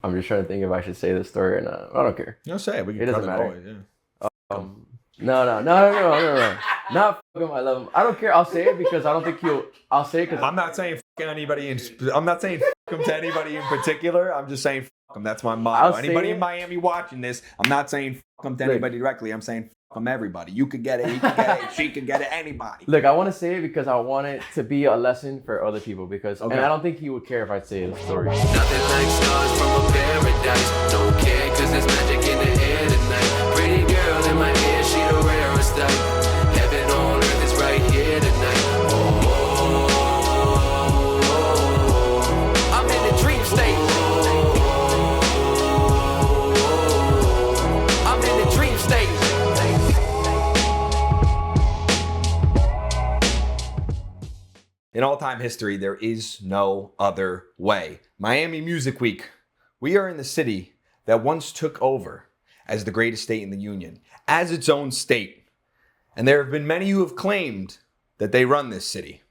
I'm just trying to think if I should say this story or not. I don't care. No, say it. We can It cut doesn't it matter. always, yeah. No. Not fucking I love him. I don't care. I'll say it because I don't think I'll say it because I'm not saying anybody I'm not saying him to anybody in particular. I'm just saying him. That's my motto. Anybody in Miami watching this, I'm not saying him to anybody directly. I'm saying him everybody. You could get it. He could get it. She could get it. Anybody. Look, I want to say it because I want it to be a lesson for other people because, and I don't think he would care if I say the story. Nothing like stars from a paradise. Don't care 'cause there's magic in the air tonight. Pretty girl in my ear, she the rarest type. Heaven on earth is right here tonight. I'm in the dream state. I'm in the dream state. In all-time history, there is no other way. Miami Music Week. We are in the city that once took over as the greatest state in the union, as its own state. And there have been many who have claimed that they run this city.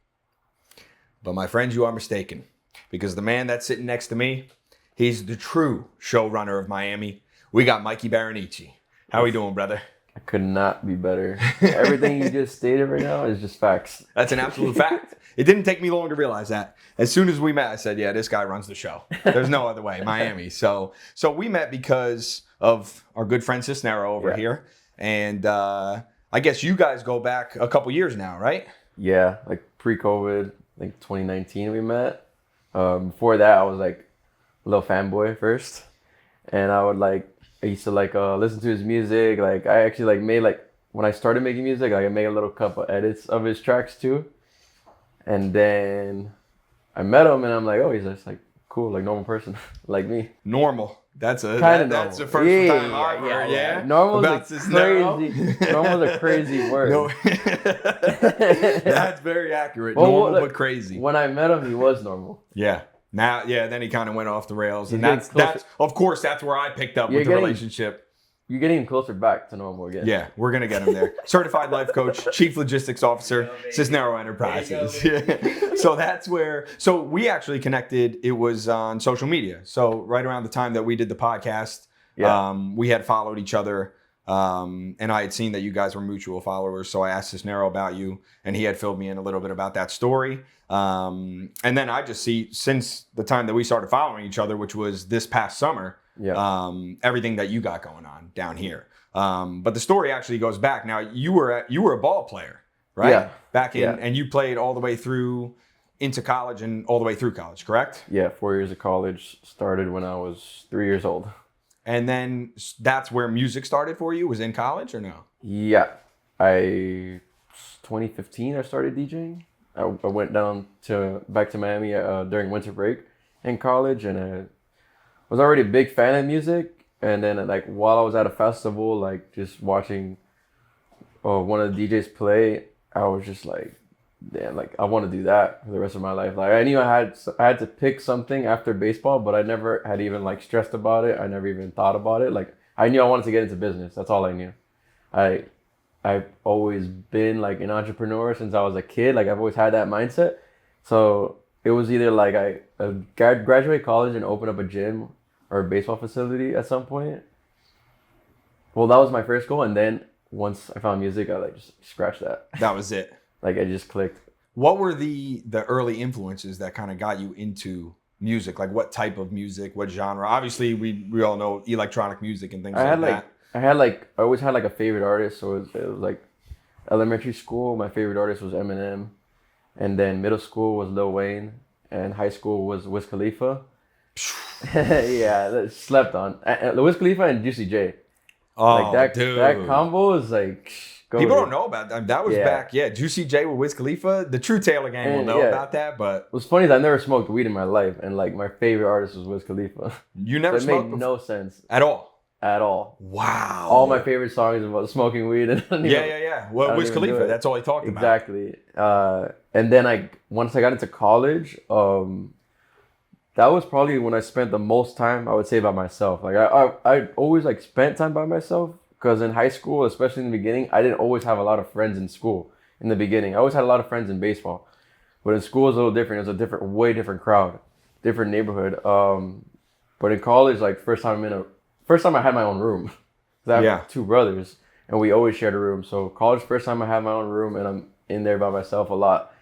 But my friends, you are mistaken. Because the man that's sitting next to me, he's the true showrunner of Miami. We got Mikey Barreneche. How are we doing, brother? I could not be better. Everything you just stated right now is just facts. That's an absolute fact. It didn't take me long to realize that. As soon as we met, I said, yeah, this guy runs the show. There's no other way, Miami. So we met because of our good friend Ciisnero over here. And I guess you guys go back a couple years now, right? Yeah, like pre-COVID, like 2019 we met. Before that, I was like a little fanboy first. And I used to listen to his music. Like I actually made when I started making music, I made a little couple edits of his tracks too. And then I met him and I'm like, oh, he's just like cool, like normal person, like me. Normal. That's the first time I heard. Yeah. Normal's a crazy word. No. That's very accurate. Normal but crazy. When I met him, he was normal. Yeah. Now, then he kind of went off the rails, and that's of course that's where I picked up with the relationship. You're getting closer back to normal again. Yeah, we're gonna get him there. Certified life coach, chief logistics officer, Ciisnero Enterprises. So that's where. So we actually connected. It was on social media. So right around the time that we did the podcast, we had followed each other. And I had seen that you guys were mutual followers, so I asked Ciisnero about you, and he had filled me in a little bit about that story. And then I just see, since the time that we started following each other, which was this past summer, everything that you got going on down here. But the story actually goes back. Now, you were a ball player, right? Yeah. Back in, and you played all the way through into college and all the way through college, correct? Yeah, 4 years of college, started when I was 3 years old. And then that's where music started for you? Was in college or no? Yeah. 2015 I started DJing. I went back to Miami during winter break in college, and I was already a big fan of music. And then while I was at a festival, just watching one of the DJs play, I was just like, damn, I want to do that for the rest of my life. I knew I had to pick something after baseball, but I never had even stressed about it. I never even thought about it. I knew I wanted to get into business. That's all I knew. I've always been an entrepreneur since I was a kid. I've always had that mindset. So it was either I graduate college and open up a gym or a baseball facility at some point. Well, that was my first goal, and then once I found music, I just scratched that. That was it. It just clicked. What were the early influences that kind of got you into music? What type of music? What genre? Obviously, we all know electronic music and things like that. I always had a favorite artist. So it was elementary school, my favorite artist was Eminem. And then middle school was Lil Wayne. And high school was Wiz Khalifa. Yeah, that slept on. Wiz Khalifa and Juicy J. Oh, dude. That combo is people don't know about that. That was back, Juicy J with Wiz Khalifa. The true Taylor gang will know about that, but... What's funny is I never smoked weed in my life, and my favorite artist was Wiz Khalifa. You never smoked? It made no sense. At all? At all. Wow. All my favorite songs about smoking weed. And Well, Wiz Khalifa, that's all he talked about. Exactly. And then once I got into college, that was probably when I spent the most time, I would say, by myself. I always spent time by myself, because in high school, especially in the beginning, I didn't always have a lot of friends in school in the beginning. I always had a lot of friends in baseball. But in school, it was a little different. It was a way different crowd, different neighborhood. But in college, like first time I had my own room. 'Cause I have two brothers, and we always shared a room. So college, first time I had my own room, and I'm in there by myself a lot,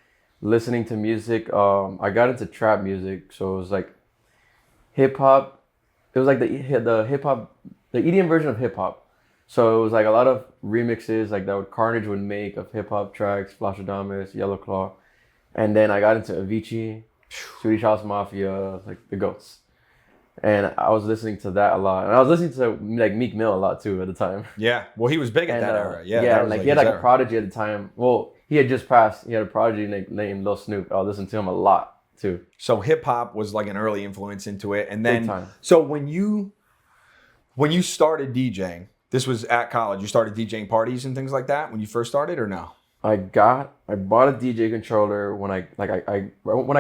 listening to music. I got into trap music, so it was like hip hop. It was like the hip hop, the EDM version of hip hop. So it was like a lot of remixes, like that Carnage would make of hip hop tracks, Flash Adamas, Yellow Claw, and then I got into Avicii, Swedish House Mafia, like the GOATs. And I was listening to that a lot. And I was listening to like Meek Mill a lot too at the time. Yeah. Well, he was big at that era. Yeah. Yeah, like he had like a prodigy at the time. Well, he had just passed. He had a prodigy named Lil Snoop. I was listening to him a lot too. So hip hop was like an early influence into it. And then, big time. So when you started DJing, this was at college, you started DJing parties and things like that when you first started, or no? I bought a DJ controller when I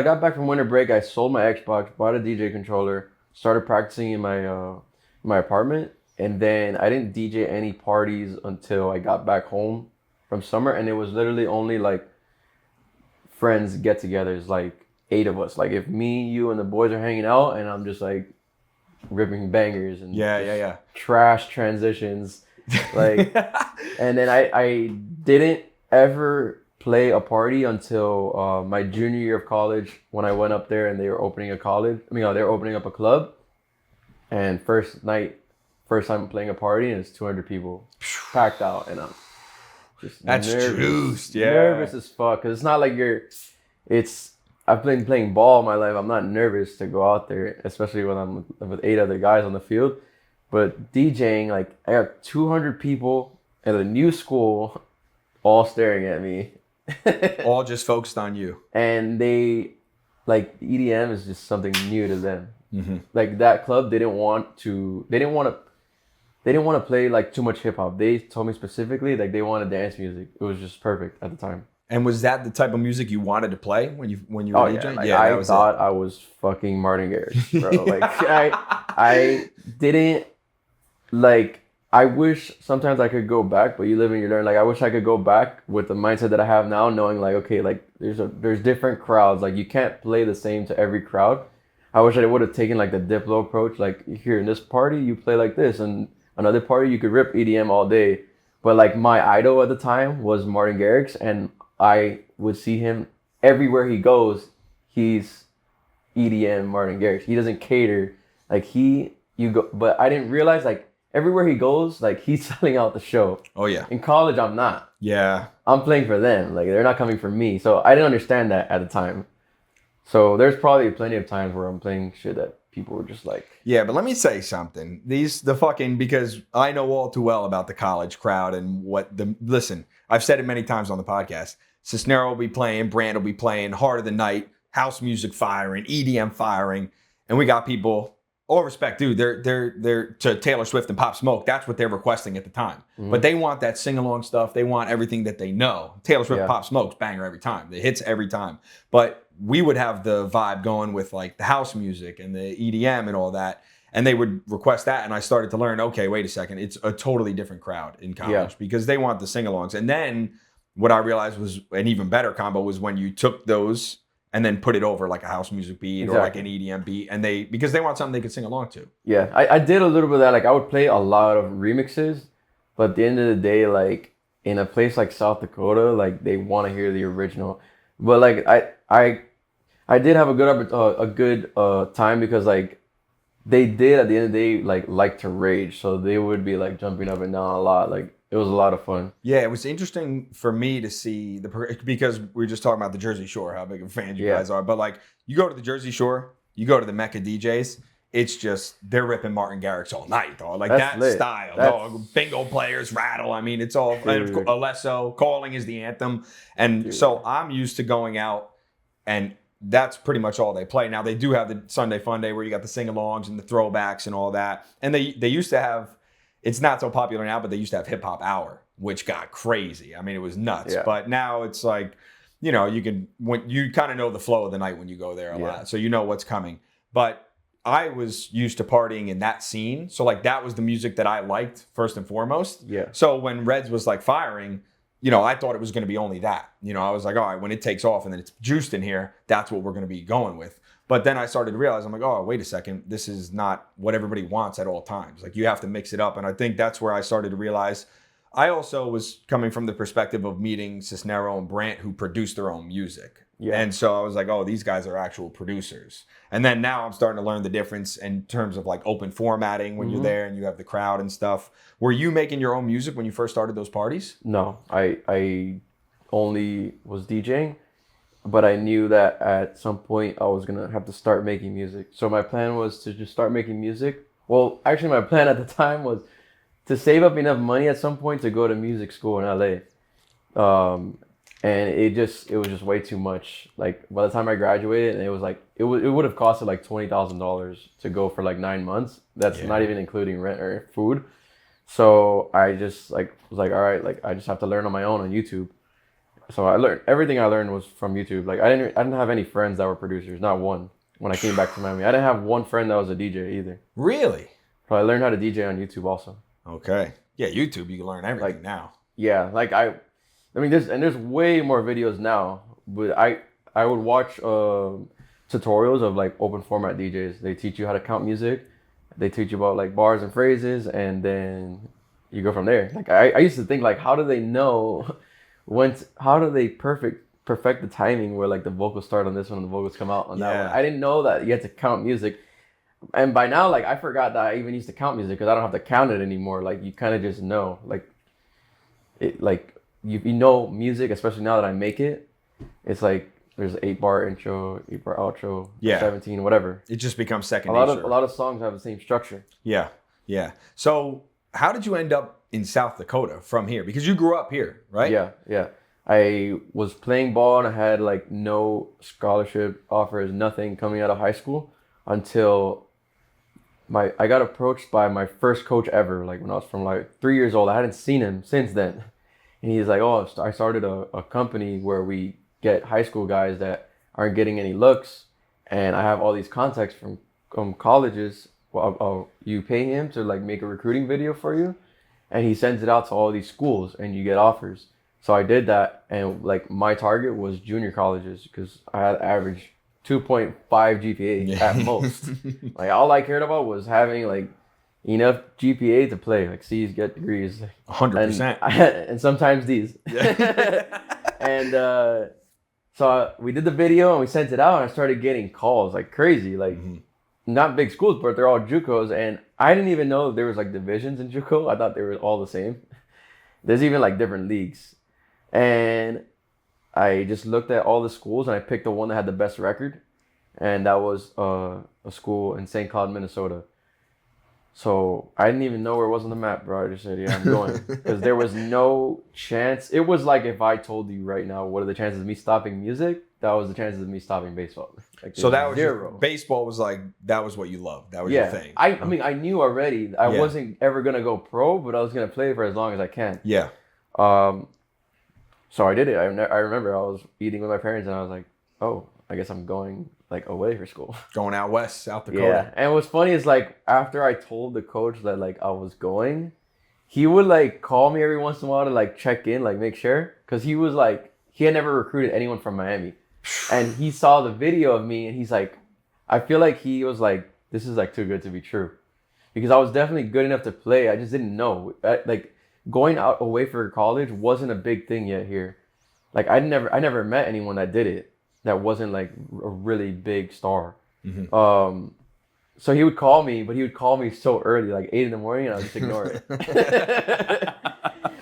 got back from winter break. I sold my Xbox, bought a DJ controller, started practicing in my apartment, and then I didn't DJ any parties until I got back home from summer, and it was literally only like friends get-togethers, like 8 of us. Like if me, you, and the boys are hanging out, and I'm just like ripping bangers and trash transitions, like, and then I didn't ever play a party until my junior year of college, when I went up there and they were opening they were opening up a club, and first time playing a party, and it's 200 people packed out, and I'm just nervous as fuck, because it's not like I've been playing ball my life. I'm not nervous to go out there, especially when I'm with 8 other guys on the field. But DJing, like, I got 200 people at a new school all staring at me. All just focused on you. And they, like, EDM is just something new to them. Mm-hmm. Like, that club, they didn't want to play, like, too much hip hop. They told me specifically, like, they wanted dance music. It was just perfect at the time. And was that the type of music you wanted to play when you were DJing? Like, I thought I was fucking Martin Garrix, bro. Like, I didn't, like, I wish sometimes I could go back, but you live and you learn. Like, I wish I could go back with the mindset that I have now, knowing like, okay, like there's different crowds. Like, you can't play the same to every crowd. I wish I would have taken like the Diplo approach. Like, here in this party, you play like this, and another party, you could rip EDM all day. But like, my idol at the time was Martin Garrix, and I would see him everywhere he goes. He's EDM Martin Garrix. He doesn't cater. Like, but I didn't realize, like, everywhere he goes, like, he's selling out the show. Oh yeah. In college, I'm not. Yeah. I'm playing for them. Like, they're not coming for me. So I didn't understand that at the time. So there's probably plenty of times where I'm playing shit that people were just like. Yeah, but let me say something. Because I know all too well about the college crowd and listen, I've said it many times on the podcast. Ciisnero will be playing, Brand will be playing, Heart of the Night, house music firing, EDM firing, and we got people, all respect, dude, they're to Taylor Swift and Pop Smoke. That's what they're requesting at the time. Mm-hmm. But they want that sing-along stuff. They want everything that they know. Taylor Swift, Pop Smoke's banger every time. The hits every time. But we would have the vibe going with like the house music and the EDM and all that. And they would request that. And I started to learn, okay, wait a second. It's a totally different crowd in college because they want the sing-alongs. And then what I realized was an even better combo was when you took those and then put it over like a house music beat or like an EDM beat, and because they want something they could sing along to. Yeah, I did a little bit of that. Like, I would play a lot of remixes, but at the end of the day, like, in a place like South Dakota, like, they want to hear the original. But like, I did have a good time, because like, they did at the end of the day like to rage, so they would be like jumping up and down a lot. Like, it was a lot of fun. Yeah, it was interesting for me to see because we were just talking about the Jersey Shore, how big of fans you guys are. But like, you go to the Jersey Shore, you go to the Mecca DJs, it's just, they're ripping Martin Garrix all night, dog. Like, that's that style, dog. Bingo players, rattle. I mean, it's all, and Alesso, Calling is the anthem. And so I'm used to going out, and that's pretty much all they play. Now, they do have the Sunday Fun Day where you got the sing-alongs and the throwbacks and all that. And they used to have, it's not so popular now, but they used to have Hip Hop Hour, which got crazy. I mean, it was nuts. Yeah. But now it's like, you know, you kind of know the flow of the night when you go there a lot. So you know what's coming. But I was used to partying in that scene. So like, that was the music that I liked first and foremost. Yeah. So when Reds was like firing, you know, I thought it was going to be only that. You know, I was like, all right, when it takes off and then it's juiced in here, that's what we're going to be going with. But then I started to realize, I'm like, oh, wait a second, this is not what everybody wants at all times. Like, you have to mix it up. And I think that's where I started to realize. I also was coming from the perspective of meeting Ciisnero and Brant, who produce their own music. Yeah. And so I was like, oh, these guys are actual producers. And then now I'm starting to learn the difference in terms of like open formatting when you're there and you have the crowd and stuff. Were you making your own music when you first started those parties? No, I only was DJing, but I knew that at some point I was going to have to start making music. So my plan was to just start making music. Well, actually my plan at the time was to save up enough money at some point to go to music school in LA. And it was just way too much. Like, by the time I graduated, and it was like, it would have costed like $20,000 to go for like 9 months. That's not even including rent or food. So I just was like, all right, like I just have to learn on my own on YouTube. So everything I learned was from YouTube. Like I didn't have any friends that were producers, not one. When I came back to Miami, I didn't have one friend that was a DJ either. Really? So I learned how to DJ on YouTube also. Okay. Yeah, YouTube, you can learn everything now. Yeah, like I mean, there's way more videos now, but I would watch tutorials of like open format DJs. They teach you how to count music. They teach you about like bars and phrases, and then you go from there. Like I used to think like, how do they know how do they perfect the timing where like the vocals start on this one and the vocals come out on that one? I didn't know that you had to count music. And by now, like, I forgot that I even used to count music because I don't have to count it anymore. Like, you kind of just know. Like, you know music, especially now that I make it. It's like there's an 8-bar intro, 8-bar outro, 17, whatever. It just becomes second nature. A lot of songs have the same structure. Yeah, yeah. So how did you end up in South Dakota from here? Because you grew up here, right? Yeah. I was playing ball and I had like no scholarship offers, nothing coming out of high school until I got approached by my first coach ever, like when I was from like 3 years old. I hadn't seen him since then. And he's like, oh, I started a company where we get high school guys that aren't getting any looks. And I have all these contacts from colleges. Well, you pay him to like make a recruiting video for you. And he sends it out to all these schools and you get offers. So I did that. And like my target was junior colleges because I had average 2.5 GPA at most. Like all I cared about was having like enough GPA to play, like C's, get degrees. 100%. And sometimes D's. And so we did the video and we sent it out and I started getting calls like crazy, like not big schools, but they're all JUCOs. And I didn't even know there was like divisions in JUCO. I thought they were all the same. There's even like different leagues. And I just looked at all the schools and I picked the one that had the best record. And that was a school in St. Cloud, Minnesota. So I didn't even know where it was on the map, bro. I just said, yeah, I'm going. Because there was no chance. It was like if I told you right now, what are the chances of me stopping music? That was the chances of me stopping baseball. Like, so that was zero. Baseball was like, that was what you loved. That was your thing. I mean, I knew already I wasn't ever going to go pro, but I was going to play for as long as I can. Yeah. So I did it. I remember I was eating with my parents and I was like, oh, I guess I'm going like away for school. Going out west, South Dakota. Yeah. And what's funny is like after I told the coach that like I was going, he would like call me every once in a while to like check in, like make sure. Cause he was like, he had never recruited anyone from Miami. And he saw the video of me and he's like, I feel like he was like, this is like too good to be true. Because I was definitely good enough to play. I just didn't know. Like going out away for college wasn't a big thing yet here. Like I never met anyone that did it that wasn't like a really big star. So he would call me, but he would call me so early, like 8 a.m, and I would just ignore it.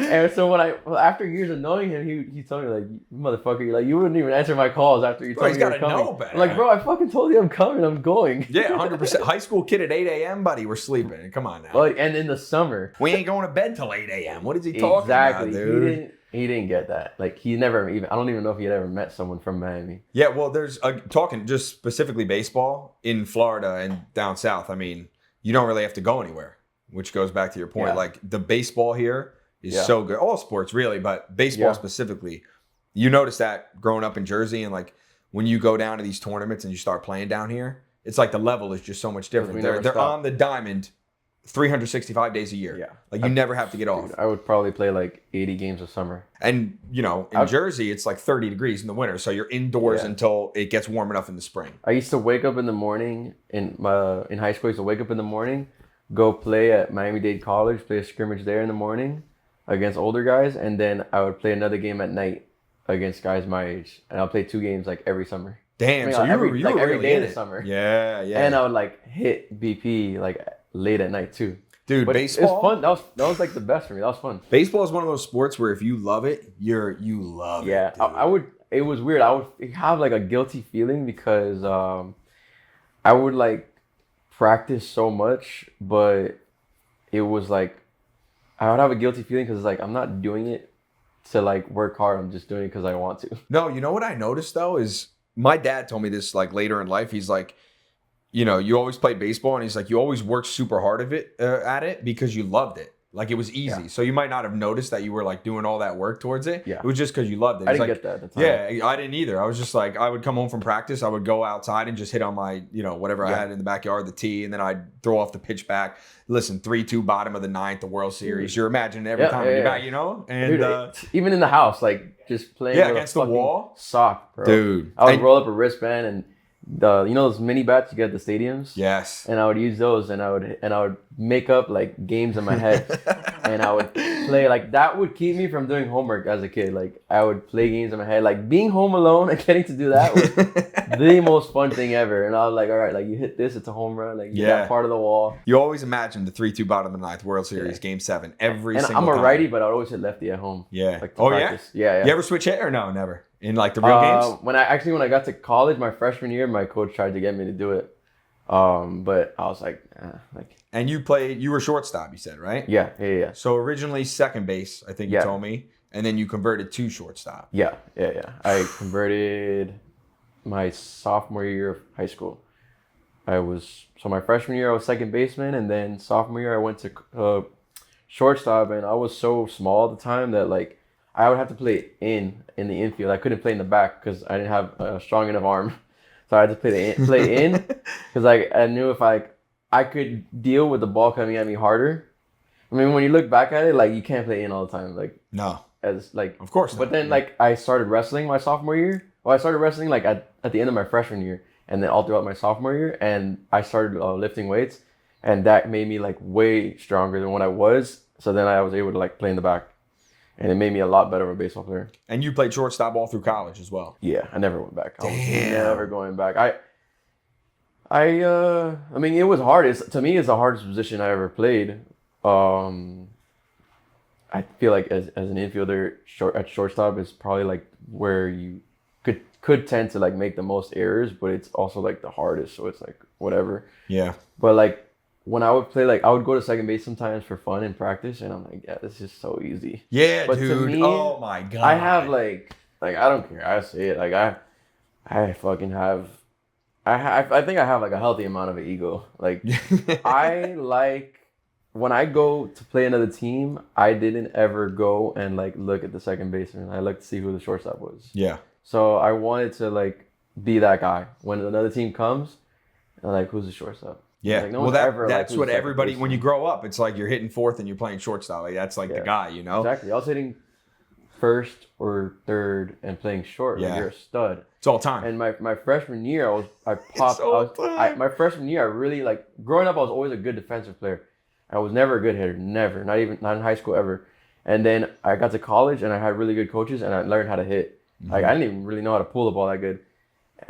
And so after years of knowing him, he told me like, motherfucker, like you wouldn't even answer my calls after you told me you were coming. Know better. I'm like, bro, I fucking told you I'm coming. I'm going. Yeah, 100%. High school kid at 8 a.m, buddy, we're sleeping. Come on now. Well, and in the summer, we ain't going to bed till 8 a.m. What is he talking about, dude? He didn't get that. Like he never even. I don't even know if he had ever met someone from Miami. Yeah, well, there's talking just specifically baseball in Florida and down south. I mean, you don't really have to go anywhere, which goes back to your point. Yeah. Like the baseball here is so good. All sports really, but baseball specifically. You notice that growing up in Jersey and like when you go down to these tournaments and you start playing down here, it's like the level is just so much different. They're on the diamond 365 days a year. Yeah. Like you never have to get off. Dude, I would probably play like 80 games a summer. And in Jersey, it's like 30 degrees in the winter. So you're indoors until it gets warm enough in the spring. I used to wake up in the morning in high school. I used to wake up in the morning, go play at Miami-Dade College, play a scrimmage there in the morning against older guys, and then I would play another game at night against guys my age. And I'll play 2 games like every summer. Damn, so you were every really day in this it. summer. Yeah. And I would like hit BP like late at night too. Dude, But baseball. It was fun. That was like the best for me. That was fun. Baseball is one of those sports where if you love it, you love it. Yeah, Dude. I would. It was weird. I would have like a guilty feeling because I would like practice so much, but it was like I would have a guilty feeling because like I'm not doing it to like work hard. I'm just doing it because I want to. No, you know what I noticed though is my dad told me this like later in life. He's like, you always played baseball, and he's like, you always worked super hard at it because you loved it. Like it was easy. Yeah. So you might not have noticed that you were like doing all that work towards it. Yeah. It was just because you loved it. I He's didn't like, get that at the time. Yeah, I didn't either. I was just like, I would come home from practice. I would go outside and just hit on my, whatever I had in the backyard, the tee, and then I'd throw off the pitch back. Listen, 3-2 bottom of the 9th, the World Series. You're imagining every time you're back, And Dude, even in the house, like just playing with against a the fucking wall, sock, bro. dude. I would roll up a wristband and those mini bats you get at the stadiums. Yes. And I would use those, and I would make up like games in my head, and I would play like that. Would keep me from doing homework as a kid. Like I would play games in my head, like being home alone and getting to do that was the most fun thing ever. And I was like, all right, like you hit this, it's a home run. Like you got part of the wall. You always imagine the 3-2 bottom of the 9th World Series, Game 7, every single time. I'm a righty, but I would always hit lefty at home. Yeah. Like practice. Yeah. You ever switch hit or no? Never. In like the real games? When I got to college, my freshman year, my coach tried to get me to do it. But I was like. And you were shortstop, you said, right? Yeah. So originally second base, I think you told me, and then you converted to shortstop. Yeah. I converted my sophomore year of high school. My freshman year I was second baseman, and then sophomore year I went to shortstop, and I was so small at the time that like I would have to play in the infield. I couldn't play in the back because I didn't have a strong enough arm, so I had to play in because I knew if I could deal with the ball coming at me harder. I mean, when you look back at it, like you can't play in all the time. Like no, as like of course not. But then like I started wrestling my sophomore year. Well, I started wrestling like at the end of my freshman year, and then all throughout my sophomore year, and I started lifting weights, and that made me like way stronger than what I was. So then I was able to like play in the back, and it made me a lot better of a baseball player. And you played shortstop all through college as well. Yeah, I never went back. I was Damn. never going back. I mean, it was hard. To me, it's the hardest position I ever played. I feel like as an infielder, at shortstop is probably like where you could tend to like make the most errors, but it's also like the hardest. So it's like whatever. Yeah. But like when I would play, like I would go to second base sometimes for fun in practice, and I'm like, yeah, this is so easy. Yeah, but dude. To me, oh my god. I have like I don't care. I say it like I fucking have. I think I have like a healthy amount of an ego. Like I like when I go to play another team, I didn't ever go and like look at the second baseman. I looked to see who the shortstop was. Yeah. So I wanted to like be that guy when another team comes. I'm like, who's the shortstop? Yeah. Like, no well, one's ever, that's like, what who's the everybody. second When you baseman. grow up, it's like you're hitting fourth and you're playing shortstop. Like that's like the guy, you know. Exactly. I was hitting first or third and playing short. Yeah. Like, you're a stud. It's all time. And my freshman year, my freshman year, I really like growing up. I was always a good defensive player. I was never a good hitter, never, not in high school ever. And then I got to college and I had really good coaches and I learned how to hit. Mm-hmm. Like I didn't even really know how to pull the ball that good.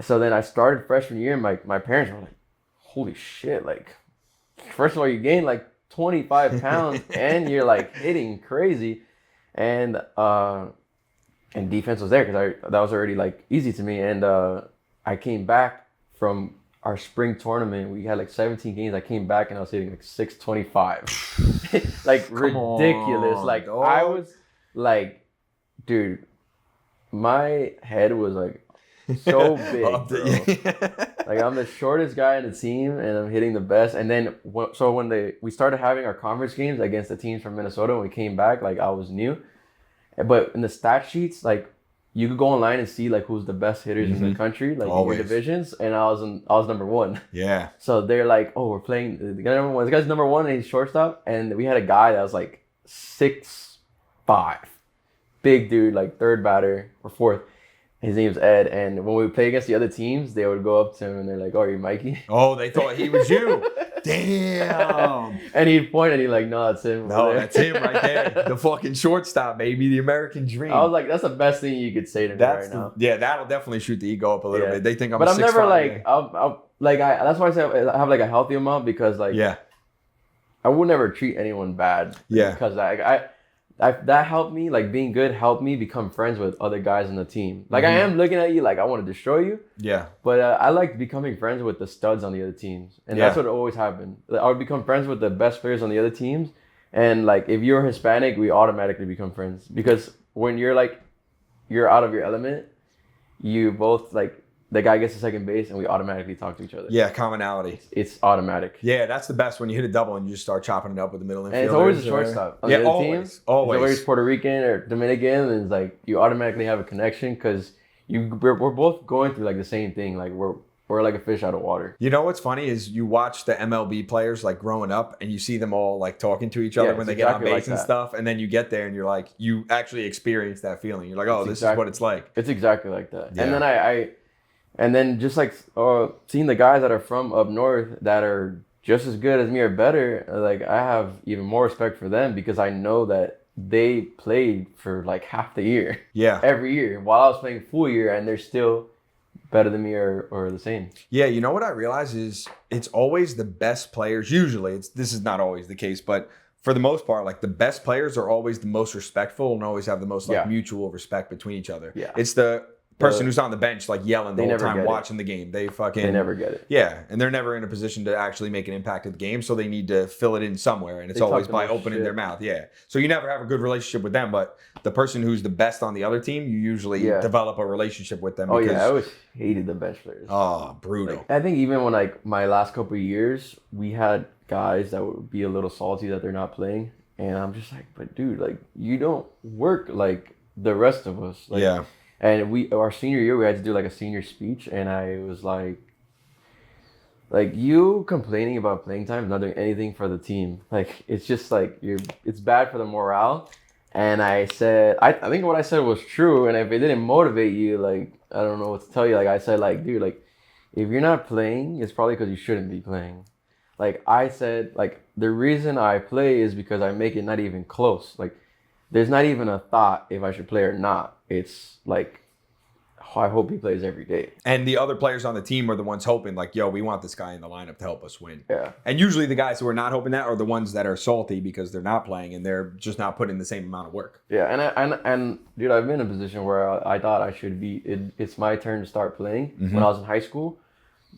So then I started freshman year and my parents were like, "Holy shit! Like, first of all, you gained like 25 pounds and you're like hitting crazy." And defense was there because that was already like easy to me. And I came back from our spring tournament. We had like 17 games. I came back and I was hitting like 625, like ridiculous. Like dog. I was like, dude, my head was like so big, bro. Like I'm the shortest guy in the team and I'm hitting the best. And then when we started having our conference games against the teams from Minnesota, when we came back, like I was new. But in the stat sheets, like you could go online and see like who's the best hitters in the country, like Always. in your divisions, and I was number 1. Yeah. So they're like, oh, we're playing the guy number 1. This guy's number 1 and he's shortstop, and we had a guy that was like 6'5", big dude, like third batter or fourth. His name's Ed, and when we play against the other teams, they would go up to him and they're like, "Oh, are you Mikey?" Oh, they thought he was you. Damn. And he'd point and he'd like, "No, that's him." No, over there." that's him right there. The fucking shortstop, baby. The American dream. I was like, "That's the best thing you could say to me That's right now." yeah, that'll definitely shoot the ego up a little Yeah. bit. They think I'm But a I'm never 6'5" like, guy. that's why I say I have like a healthy amount, because like Yeah. I would never treat anyone bad. Yeah. Because that helped me, like being good helped me become friends with other guys in the team. Like I am looking at you like I want to destroy you, Yeah. but I like becoming friends with the studs on the other teams, and that's what always happened. I would become friends with the best players on the other teams, and like if you're Hispanic, we automatically become friends, because when you're out of your element, you both like. The guy gets to second base, and we automatically talk to each other. Yeah, commonality. It's automatic. Yeah, that's the best when you hit a double and you just start chopping it up with the middle infielders. And it's always a shortstop. On Yeah, the other always. team. It's Always. always Puerto Rican or Dominican, and it's like you automatically have a connection because we're both going through like the same thing. Like we're like a fish out of water. You know what's funny is you watch the MLB players like growing up and you see them all like talking to each other Yeah, when they it's get on exactly base like and that. stuff. And then you get there and you're like, you actually experience that feeling. You're like, oh, this is what it's like. It's exactly like that. Yeah. And then and then just like seeing the guys that are from up north that are just as good as me or better, like I have even more respect for them because I know that they played for like half the year. Yeah. Every year while I was playing full year, and they're still better than me or the same. Yeah, you know what I realize is it's always the best players. Usually, this is not always the case, but for the most part, like the best players are always the most respectful and always have the most like mutual respect between each other. Yeah. It's the person who's on the bench like yelling the They whole never time get it. watching the game. They never get it. Yeah, and they're never in a position to actually make an impact at the game, so they need to fill it in somewhere, and it's They always talk by the most opening shit. their mouth. Yeah, so you never have a good relationship with them, but the person who's the best on the other team, you usually develop a relationship with them. Oh because, yeah, I always hated the bench players. Oh, brutal. Like, I think even when like my last couple of years, we had guys that would be a little salty that they're not playing, and I'm just like, but dude, like you don't work like the rest of us. Like, Yeah. And our senior year, we had to do like a senior speech, and I was like you complaining about playing time is not doing anything for the team. Like it's just like it's bad for the morale. And I said, I think what I said was true. And if it didn't motivate you, like I don't know what to tell you. Like I said, like dude, like if you're not playing, it's probably because you shouldn't be playing. Like I said, like the reason I play is because I make it not even close. Like there's not even a thought if I should play or not. It's like, I hope he plays every day. And the other players on the team are the ones hoping, like, yo, we want this guy in the lineup to help us win. Yeah. And usually the guys who are not hoping that are the ones that are salty because they're not playing and they're just not putting the same amount of work. Yeah, and dude, I've been in a position where I thought I should be. It's my turn to start playing when I was in high school,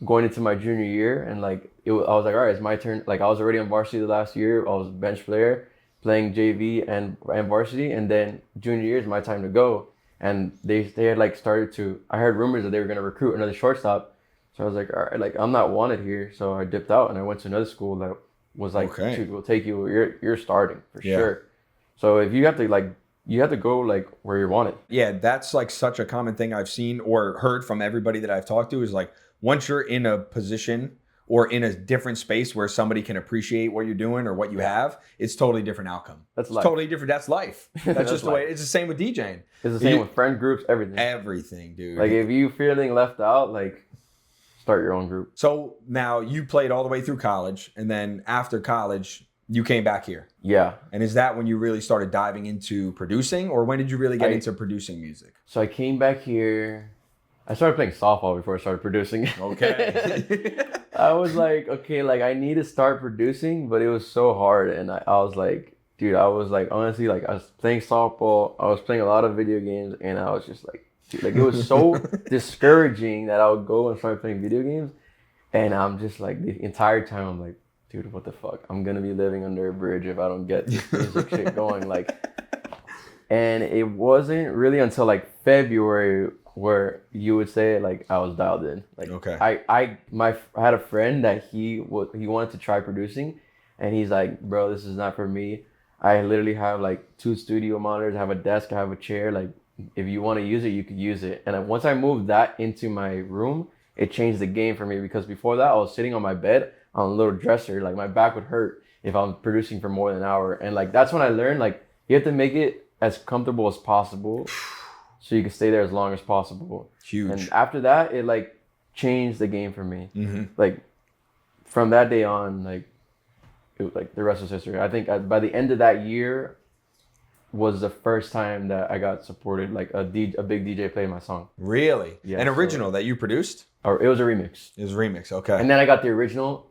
going into my junior year, and like I was like, all right, it's my turn. Like I was already on varsity the last year. I was a bench player, playing JV and varsity, and then junior year is my time to go. And they had like started to. I heard rumors that they were gonna recruit another shortstop, so I was like, all right, like I'm not wanted here, so I dipped out and I went to another school that was like, Okay. shoot, we'll take you. You're starting for Yeah. sure. So if you have to go like where you're wanted. Yeah, that's like such a common thing I've seen or heard from everybody that I've talked to is like once you're in a position or in a different space where somebody can appreciate what you're doing or what you have, it's totally different outcome. That's It's life. totally different. That's life. That's That's just the way. life. It's the same with DJing. It's the same You- with friend groups, everything. Everything, dude. Like if you feeling left out, like start your own group. So now you played all the way through college, and then after college, you came back here. Yeah. And is that when you really started diving into producing, or when did you really get into producing music? So I came back here. I started playing softball before I started producing. Okay. I was like, okay, like I need to start producing, but it was so hard. And I was like, dude, I was like, honestly, like I was playing softball. I was playing a lot of video games, and I was just like, dude, like it was so discouraging that I would go and start playing video games. And I'm just like, the entire time, I'm like, dude, what the fuck? I'm going to be living under a bridge if I don't get this music shit going. Like, and it wasn't really until like February where you would say like I was dialed in. Like Okay. I had a friend that he wanted to try producing, and he's like, bro, this is not for me. I literally have like 2 studio monitors, I have a desk, I have a chair. Like if you want to use it, you could use it. And then once I moved that into my room, it changed the game for me, because before that I was sitting on my bed on a little dresser, like my back would hurt if I'm producing for more than an hour. And like that's when I learned, like, you have to make it as comfortable as possible so you can stay there as long as possible. Huge. And after that, it like changed the game for me. Like from that day on, like it was like the rest was history. I think by the end of that year was the first time that I got supported, like a big DJ played my song. Really? Yeah, An original that you produced? Or it was a remix. It was a remix, okay. And then I got the original,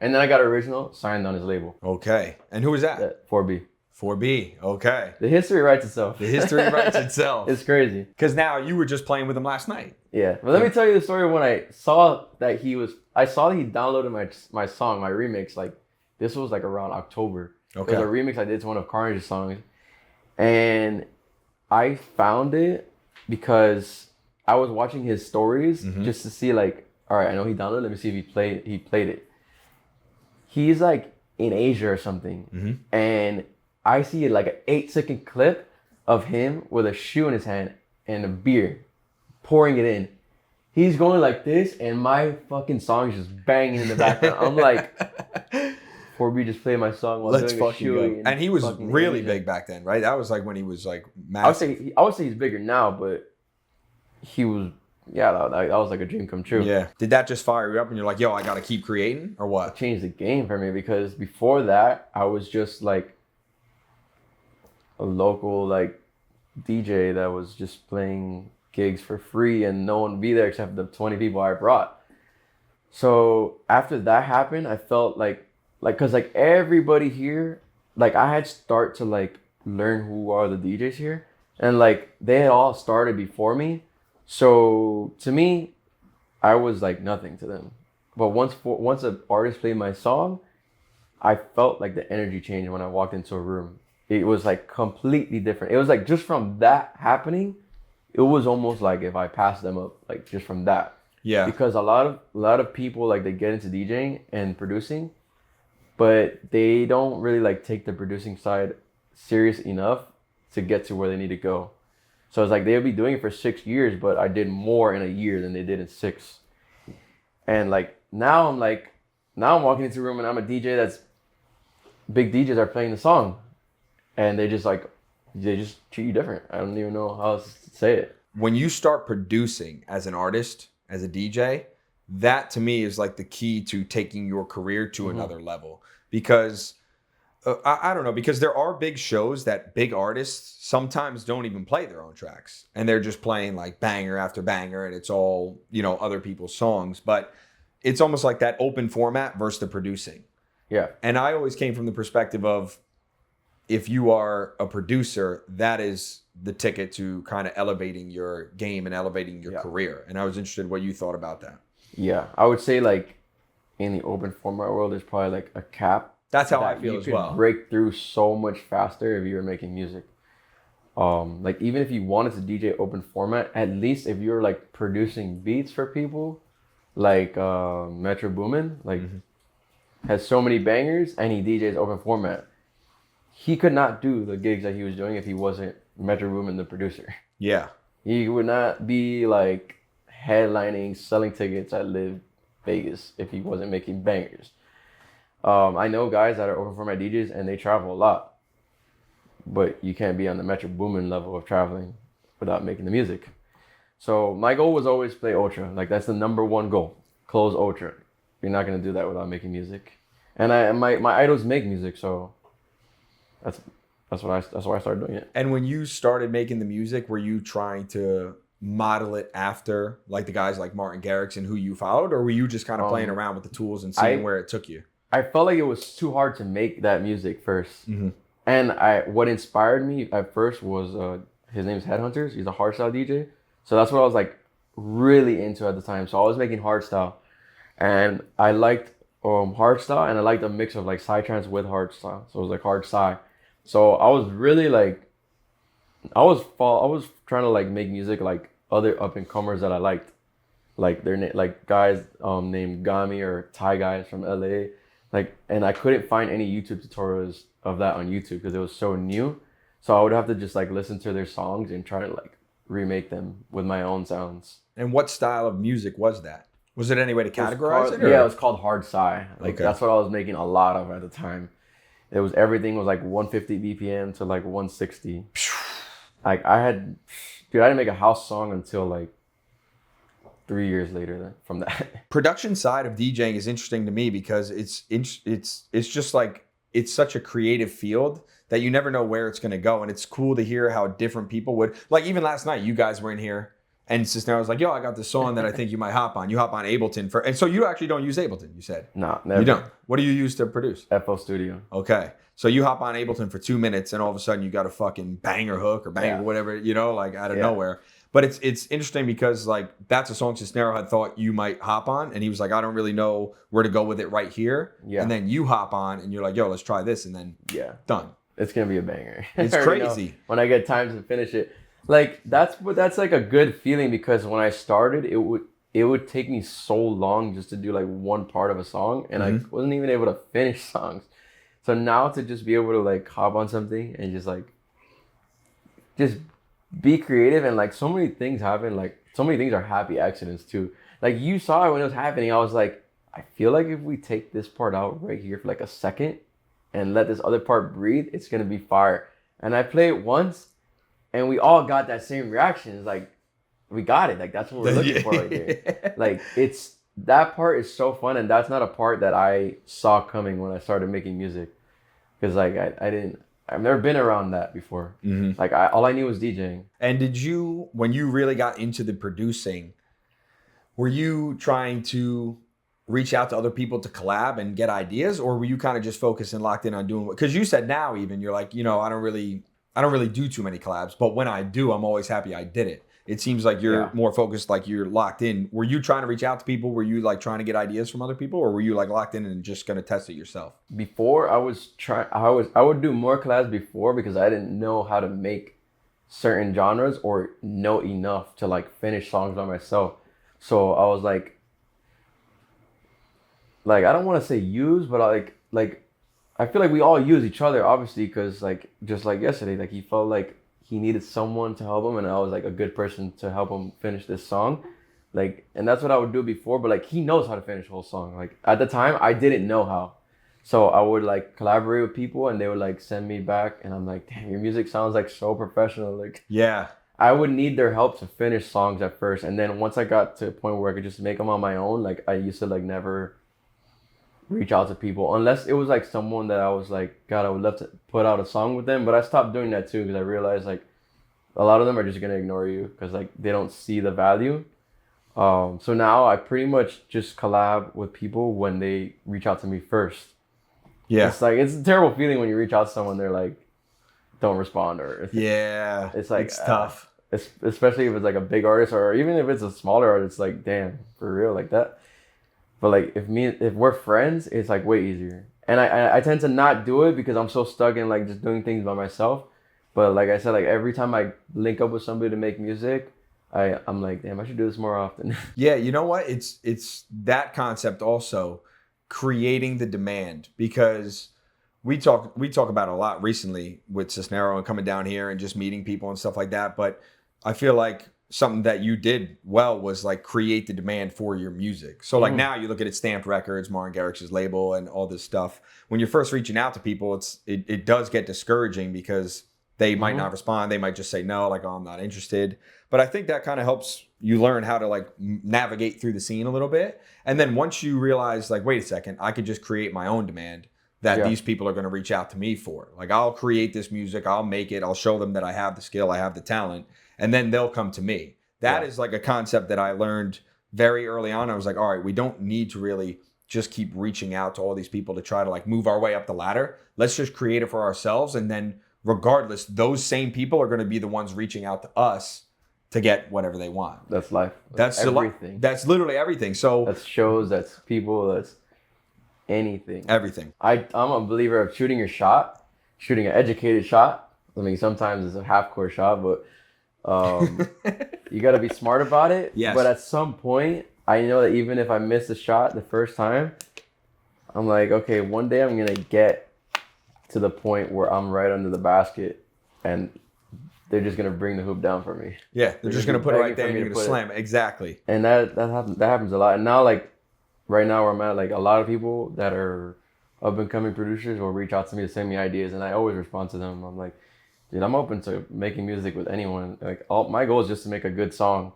signed on his label. Okay. And who was that? 4B. 4B, okay. The history writes itself. The history writes itself. It's crazy. Because now you were just playing with him last night. Yeah. But let me tell you the story when I saw that he downloaded my song, my remix, like this was like around October. Okay. It was a remix I did to one of Carnage's songs. And I found it because I was watching his stories just to see, like, all right, I know he downloaded, let me see if he played it. He's like in Asia or something. And I see like an 8-second clip of him with a shoe in his hand and a beer, pouring it in. He's going like this, and my fucking song is just banging in the background. I'm like, 4B just played my song while Let's doing a fucking shoe. go. And he was really Asia. big back then, right? That was like when he was like massive. I would say he's bigger now, but he was, yeah, that was like a dream come true. Yeah. Did that just fire you up and you're like, yo, I got to keep creating, or what? It changed the game for me, because before that, I was just like a local like DJ that was just playing gigs for free and no one would be there except the 20 people I brought. So after that happened, I felt like cause like everybody here, like I had start to like learn who are the DJs here, and like they had all started before me. So to me, I was like nothing to them. But once an artist played my song, I felt like the energy changed when I walked into a room. It was like completely different. It was like just from that happening, it was almost like if I passed them up, like just from that. Yeah. Because a lot of people, like, they get into DJing and producing, but they don't really like take the producing side serious enough to get to where they need to go. So it's like they'll be doing it for 6 years, but I did more in a year than they did in 6. And like now I'm walking into a room and I'm a DJ that's big DJs are playing the song. And they just treat you different. I don't even know how else to say it. When you start producing as an artist, as a DJ, that to me is like the key to taking your career to another level. Because I don't know, because there are big shows that big artists sometimes don't even play their own tracks. And they're just playing like banger after banger, and it's all, other people's songs. But it's almost like that open format versus the producing. Yeah. And I always came from the perspective of, if you are a producer, that is the ticket to kind of elevating your game and elevating your career. And I was interested in what you thought about that. Yeah, I would say like in the open format world, there's probably like a cap. That's how I feel as well. You could break through so much faster if you were making music. Like even if you wanted to DJ open format, at least if you're like producing beats for people, like Metro Boomin, like has so many bangers and he DJs open format. He could not do the gigs that he was doing if he wasn't Metro Boomin, the producer. Yeah. He would not be like headlining, selling tickets at Live Vegas if he wasn't making bangers. I know guys that are open format DJs and they travel a lot, but you can't be on the Metro Boomin level of traveling without making the music. So my goal was always play Ultra. Like that's the number 1 goal. Close Ultra. You're not gonna do that without making music. And my idols make music, so that's why I started doing it. And when you started making the music, were you trying to model it after like the guys like Martin Garrix and who you followed, or were you just kind of playing around with the tools and seeing where it took you? I felt like it was too hard to make that music first. And what inspired me at first was his name's Headhunters. He's a hardstyle DJ. So that's what I was like really into at the time. So I was making hardstyle, and I liked hardstyle, and I liked a mix of like psytrance with hardstyle. So it was like hard psy. So I was really like, I was trying to like make music like other up and comers that I liked, like like guys named Gami or Thai guys from LA, like, and I couldn't find any YouTube tutorials of that on YouTube because it was so new. So I would have to just like listen to their songs and try to like remake them with my own sounds. And what style of music was that? Was it any way to categorize it? Yeah, it was called hard sci. Like Okay. that's what I was making a lot of at the time. It was everything was like 150 BPM to like 160. Like I didn't make a house song until like 3 years later from that. Production side of DJing is interesting to me because it's just like it's such a creative field that you never know where it's going to go, and it's cool to hear how different people would, like, even last night you guys were in here and Ciisnero was like, yo, I got this song that I think you might hop on. You hop on Ableton and so you actually don't use Ableton, you said? No, never. You don't. What do you use to produce? FL Studio. Okay. So you hop on Ableton for 2 minutes and all of a sudden you got a fucking banger hook or banger whatever, like out of nowhere. But it's interesting because like that's a song Ciisnero had thought you might hop on, and he was like, I don't really know where to go with it right here. Yeah. And then you hop on and you're like, yo, let's try this, and then done. It's gonna be a banger. It's crazy. When I get time to finish it. Like that's like a good feeling, because when I started it would take me so long just to do like one part of a song, and I wasn't even able to finish songs. So now to just be able to like hop on something and just be creative, and like so many things happen, like so many things are happy accidents too. Like you saw it when it was happening, I was like, I feel like if we take this part out right here for like a second and let this other part breathe, it's gonna be fire. And I played it once and we all got that same reaction. It's like, we got it. Like that's what we're looking for right there. Like that part is so fun, and that's not a part that I saw coming when I started making music. Because like I've never been around that before. Like all I knew was DJing. And did you, when you really got into the producing, were you trying to reach out to other people to collab and get ideas, or were you kind of just focused and locked in on doing what? Because you said now even you're like, I don't really do too many collabs, but when I do, I'm always happy I did it. It seems like you're more focused, like you're locked in. Were you trying to reach out to people? Were you like trying to get ideas from other people, or were you like locked in and just gonna test it yourself? Before I would do more collabs before, because I didn't know how to make certain genres or know enough to like finish songs by myself. So I was like I don't want to say use, but like I feel like we all use each other, obviously, because like just like yesterday, like he felt like he needed someone to help him, and I was like a good person to help him finish this song. Like, and that's what I would do before, but like he knows how to finish a whole song. Like at the time I didn't know how. So I would like collaborate with people and they would like send me back, and I'm like, damn, your music sounds like so professional. Like I would need their help to finish songs at first, and then once I got to a point where I could just make them on my own, like I used to like never reach out to people unless it was like someone that I was like, God, I would love to put out a song with them. But I stopped doing that too, because I realized like a lot of them are just gonna ignore you because like they don't see the value. So now I pretty much just collab with people when they reach out to me first. It's like, it's a terrible feeling when you reach out to someone, they're like don't respond, or it's like it's tough. Especially if it's like a big artist, or even if it's a smaller artist. It's like, damn, for real, like that. But like if we're friends, it's like way easier. And I tend to not do it because I'm so stuck in like just doing things by myself. But like I said, like every time I link up with somebody to make music, I'm like, damn, I should do this more often. Yeah, you know what? It's that concept also, creating the demand, because we talk about it a lot recently with Ciisnero and coming down here and just meeting people and stuff like that. But I feel like something that you did well was like create the demand for your music. So like now you look at it, Stamped Records, Martin Garrix's label, and all this stuff. When you're first reaching out to people, it does get discouraging because they might not respond. They might just say no, like, oh, I'm not interested. But I think that kind of helps you learn how to like navigate through the scene a little bit. And then once you realize like, wait a second, I could just create my own demand that these people are going to reach out to me for. Like, I'll create this music, I'll make it, I'll show them that I have the skill, I have the talent, and then they'll come to me. That is like a concept that I learned very early on. I was like, all right, we don't need to really just keep reaching out to all these people to try to like move our way up the ladder. Let's just create it for ourselves. And then regardless, those same people are going to be the ones reaching out to us to get whatever they want. That's life. That's everything. That's literally everything. So that's shows, that's people, that's anything. Everything. I'm a believer of shooting your shot, shooting an educated shot. I mean, sometimes it's a half-court shot, but you got to be smart about it. Yes. But at some point, I know that even if I miss a shot the first time, I'm like, okay, one day I'm going to get to the point where I'm right under the basket, and they're just gonna bring the hoop down for me. Yeah, they're just gonna put it right there and you're gonna slam it. Exactly. And that happens a lot. And now, like right now where I'm at, like a lot of people that are up and coming producers will reach out to me to send me ideas, and I always respond to them. I'm like, dude, I'm open to making music with anyone. Like my goal is just to make a good song.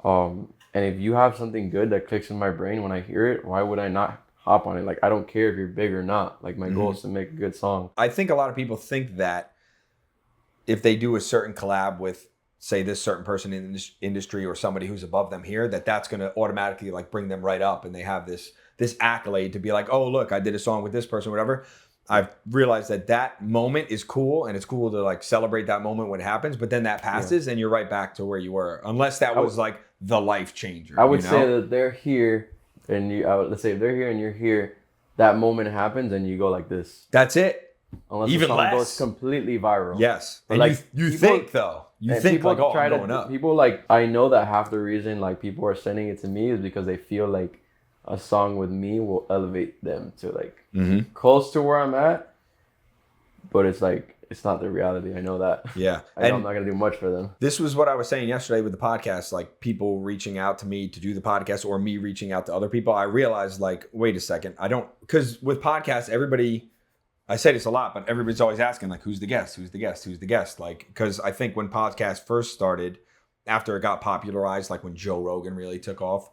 And if you have something good that clicks in my brain when I hear it, why would I not hop on it? Like I don't care if you're big or not. Like my goal is to make a good song. I think a lot of people think that if they do a certain collab with, say, this certain person in this industry or somebody who's above them here, that's going to automatically like bring them right up, and they have this accolade to be like, oh look, I did a song with this person, whatever. I've realized that moment is cool, and it's cool to like celebrate that moment when it happens, but then that passes and you're right back to where you were, unless that was like the life changer. I would say that they're here, and let's say if they're here and you're here, that moment happens and you go like this. That's it. Unless even the song less goes completely viral. Yes. And like you people, think though. You think like, oh, I'm going up. People like, I know that half the reason like people are sending it to me is because they feel like a song with me will elevate them to like close to where I'm at. But it's like, it's not the reality. I know that. Yeah. I know I'm not going to do much for them. This was what I was saying yesterday with the podcast, like people reaching out to me to do the podcast or me reaching out to other people. I realized like, wait a second. Because with podcasts, I say this a lot, but everybody's always asking like, who's the guest? Who's the guest? Who's the guest? Like, because I think when podcasts first started, after it got popularized, like when Joe Rogan really took off,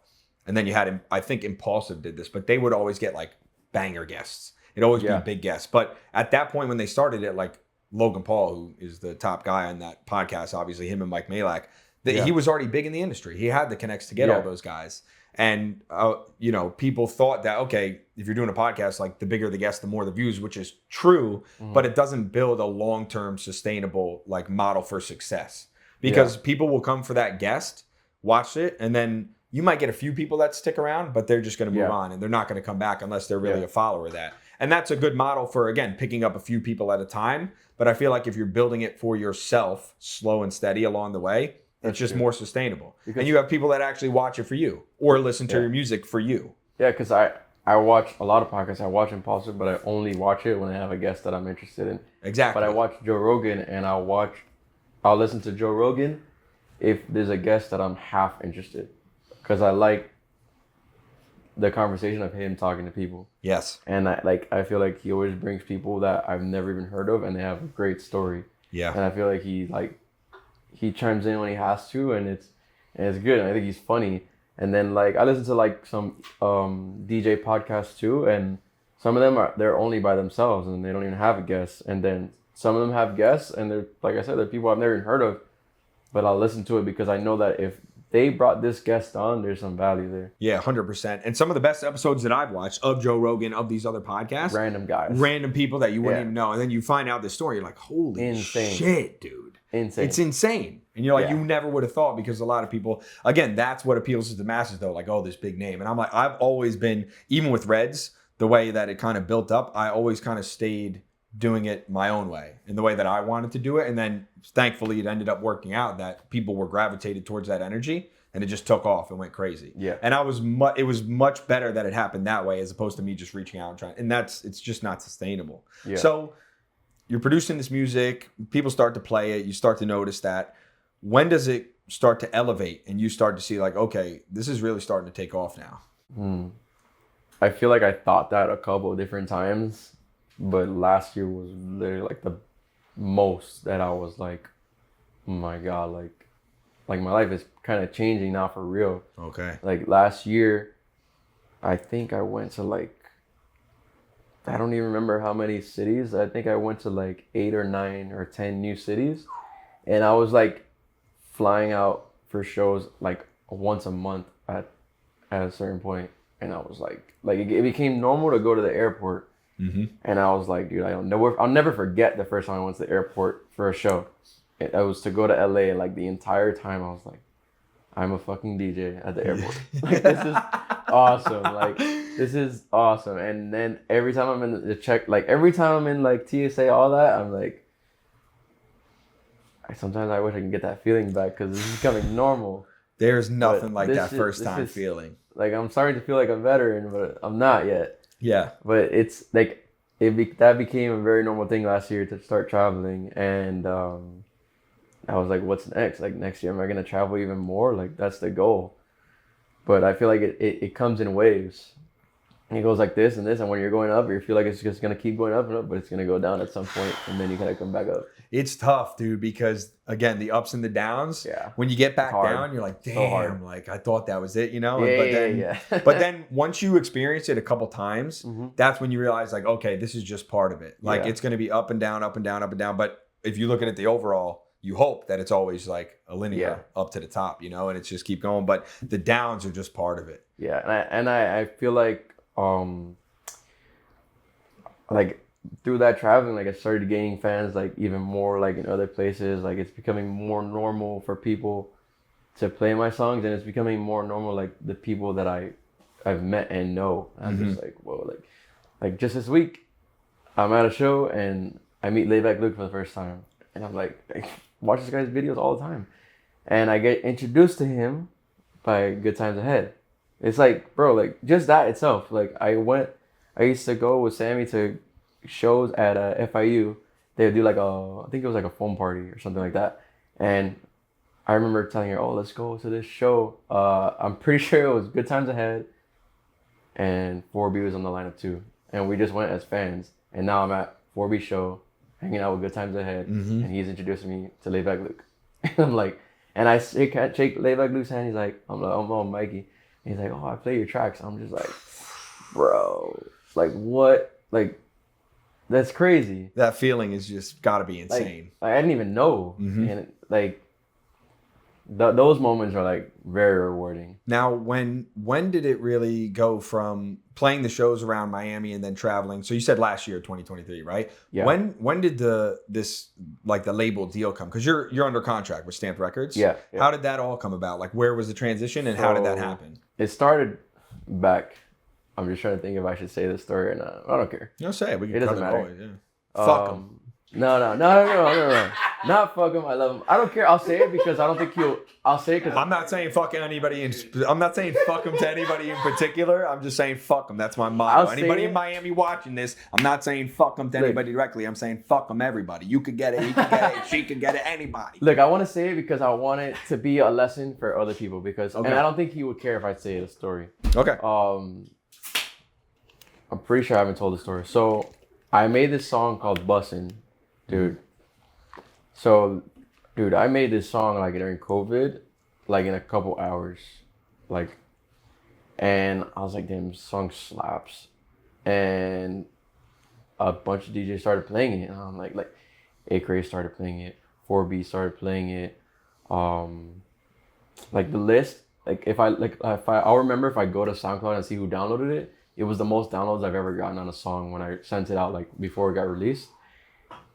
and then you had, I think Impulsive did this, but they would always get like banger guests. It'd always be big guests. But at that point when they started it, like Logan Paul, who is the top guy on that podcast, obviously him and Mike Malak, he was already big in the industry. He had the connects to get all those guys. And, people thought that, okay, if you're doing a podcast, like the bigger the guest, the more the views, which is true, but it doesn't build a long-term sustainable like model for success, because people will come for that guest, watch it, and then you might get a few people that stick around, but they're just going to move on, and they're not going to come back unless they're really a follower of that. And that's a good model for, again, picking up a few people at a time. But I feel like if you're building it for yourself, slow and steady along the way, it's just more sustainable. And you have people that actually watch it for you or listen to your music for you. Yeah, because I watch a lot of podcasts. I watch Impulsive, but I only watch it when I have a guest that I'm interested in. Exactly. But I watch Joe Rogan, and I'll listen to Joe Rogan if there's a guest that I'm half interested, because I like the conversation of him talking to people. Yes. And I feel like he always brings people that I've never even heard of, and they have a great story. Yeah. And I feel like he chimes in when he has to, and it's good. And I think he's funny. And then like I listen to like some DJ podcasts too, and some of them they're only by themselves and they don't even have a guest. And then some of them have guests, and they're, like I said, they're people I've never even heard of, but I'll listen to it because I know that if they brought this guest on, there's some value there. Yeah, 100%. And some of the best episodes that I've watched of Joe Rogan, of these other podcasts, random people that you wouldn't even know, and then you find out this story, you're like, holy shit, dude. Insane. It's insane. And you're like, you never would have thought, because a lot of people, again, that's what appeals to the masses though, like, oh, this big name. And I'm like, I've always been, even with Reds, the way that it kind of built up, I always kind of stayed doing it my own way, in the way that I wanted to do it. And then thankfully it ended up working out that people were gravitated towards that energy, and it just took off and went crazy. Yeah. And it was much better that it happened that way, as opposed to me just reaching out and trying. And it's just not sustainable. Yeah. So you're producing this music, people start to play it, you start to notice that. When does it start to elevate and you start to see like, okay, this is really starting to take off now? I feel like I thought that a couple of different times, but last year was literally like the most that I was like, oh my God, like my life is kind of changing now for real. Okay. Like last year, I think I went to like, I don't even remember how many cities. I think I went to like 8 or 9 or 10 new cities. And I was like flying out for shows like once a month at a certain point. And I was like it became normal to go to the airport. Mm-hmm. And I was like, dude, I'll never forget the first time I went to the airport for a show. It was to go to LA, and like the entire time I was like, I'm a fucking DJ at the airport. Like, this is awesome. Like, this is awesome. And then every time I'm in the check, like every time I'm in like TSA, all that, I'm like, sometimes I wish I can get that feeling back, because this is becoming normal. There's nothing like that first time feeling. Like, I'm starting to feel like a veteran, but I'm not yet. Yeah. But it's like, that became a very normal thing last year to start traveling. And I was like, what's next? Like next year, am I gonna travel even more? Like that's the goal. But I feel like it comes in waves. And it goes like this and this, and when you're going up, you feel like it's just gonna keep going up and up, but it's gonna go down at some point, and then you gotta come back up. It's tough, dude, because again, the ups and the downs. Yeah. When you get back hard. down, you're like, damn, So hard. like I thought that was it, you know? Yeah. But then once you experience it a couple times, that's when you realize like, okay, this is just part of it. Like it's gonna be up and down, up and down, up and down. But if you're looking at the overall, you hope that it's always like a linear up to the top, you know, and it's just keep going. But the downs are just part of it. Yeah, and I feel like through that traveling, like I started gaining fans like even more like in other places. Like it's becoming more normal for people to play my songs, and it's becoming more normal like the people that I've met and know. I'm just like, whoa, like just this week I'm at a show and I meet Layback Luke for the first time, and I'm like I watch this guy's videos all the time, and I get introduced to him by Good Times Ahead. It's like, bro, like just that itself. Like I used to go with Samy to shows at FIU. They would do like I think it was like a foam party or something like that. And I remember telling her, oh, let's go to this show. I'm pretty sure it was Good Times Ahead and 4B was on the lineup too. And we just went as fans. And now I'm at 4B show, hanging out with Good Times Ahead. And he's introducing me to Layback Luke. And I'm like, and I shake Layback Luke's hand. He's like, I'm on Mikey. And he's like, oh, I play your tracks. I'm just like, bro, like what? Like, that's crazy. That feeling is just got to be insane. Like, I didn't even know. And like, those moments are like very rewarding. Now, when did it really go from playing the shows around Miami and then traveling? So you said last year, 2023, right? Yeah. When did the label deal come? Because you're under contract with Stamped Records. Yeah. How did that all come about? Like, where was the transition and how did that happen? It started back. I'm just trying to think if I should say this story or not. I don't care. No, say it. We can It doesn't cut matter. Always, yeah. Fuck them. No. Not fuck him. I love him. I don't care. I'll say it because I don't think I'll say it because I'm not saying fuck anybody. I'm not saying fuck them to anybody in particular. I'm just saying fuck them. That's my motto. Anybody in Miami watching this, I'm not saying fuck them to anybody directly. I'm saying fuck them everybody. You could get it. He could get it. She could get it. Anybody. Look, I want to say it because I want it to be a lesson for other people and I don't think he would care if I say the story. Okay. I'm pretty sure I haven't told the story. So I made this song called Bussin', dude. So, dude, I made this song like during COVID, like in a couple hours, like, and I was like, damn, this song slaps, and a bunch of DJs started playing it, and I'm like Acre started playing it, 4B started playing it, like the list, like I'll remember if I go to SoundCloud and see who downloaded it. It was the most downloads I've ever gotten on a song when I sent it out like before it got released.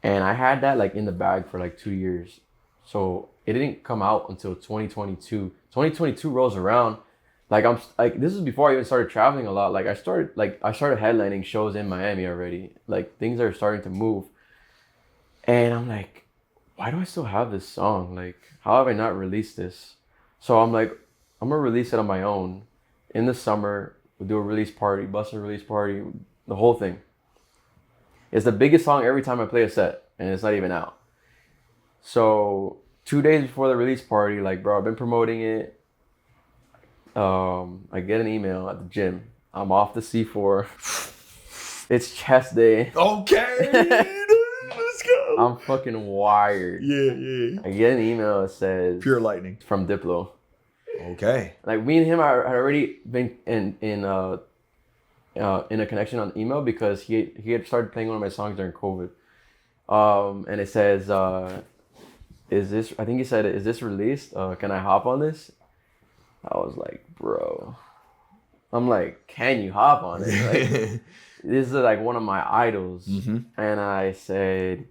And I had that like in the bag for like 2 years. So it didn't come out until 2022. 2022 rolls around. Like this is before I even started traveling a lot. Like I started headlining shows in Miami already. Like things are starting to move. And I'm like, why do I still have this song? Like, how have I not released this? So I'm like, I'm gonna release it on my own in the summer. We'll do a release party, Bussin' release party, the whole thing. It's the biggest song every time I play a set, and it's not even out. So 2 days before the release party, like, bro, I've been promoting it. I get an email at the gym. I'm off the C4. It's chest day. Okay, let's go. I'm fucking wired. Yeah. I get an email that says Pure lightning from Diplo. Okay. Like me and him had already been in a connection on email because he had started playing one of my songs during COVID. And it says, is this released? Can I hop on this? I was like, bro. I'm like, can you hop on it? Like, this is like one of my idols. And I said,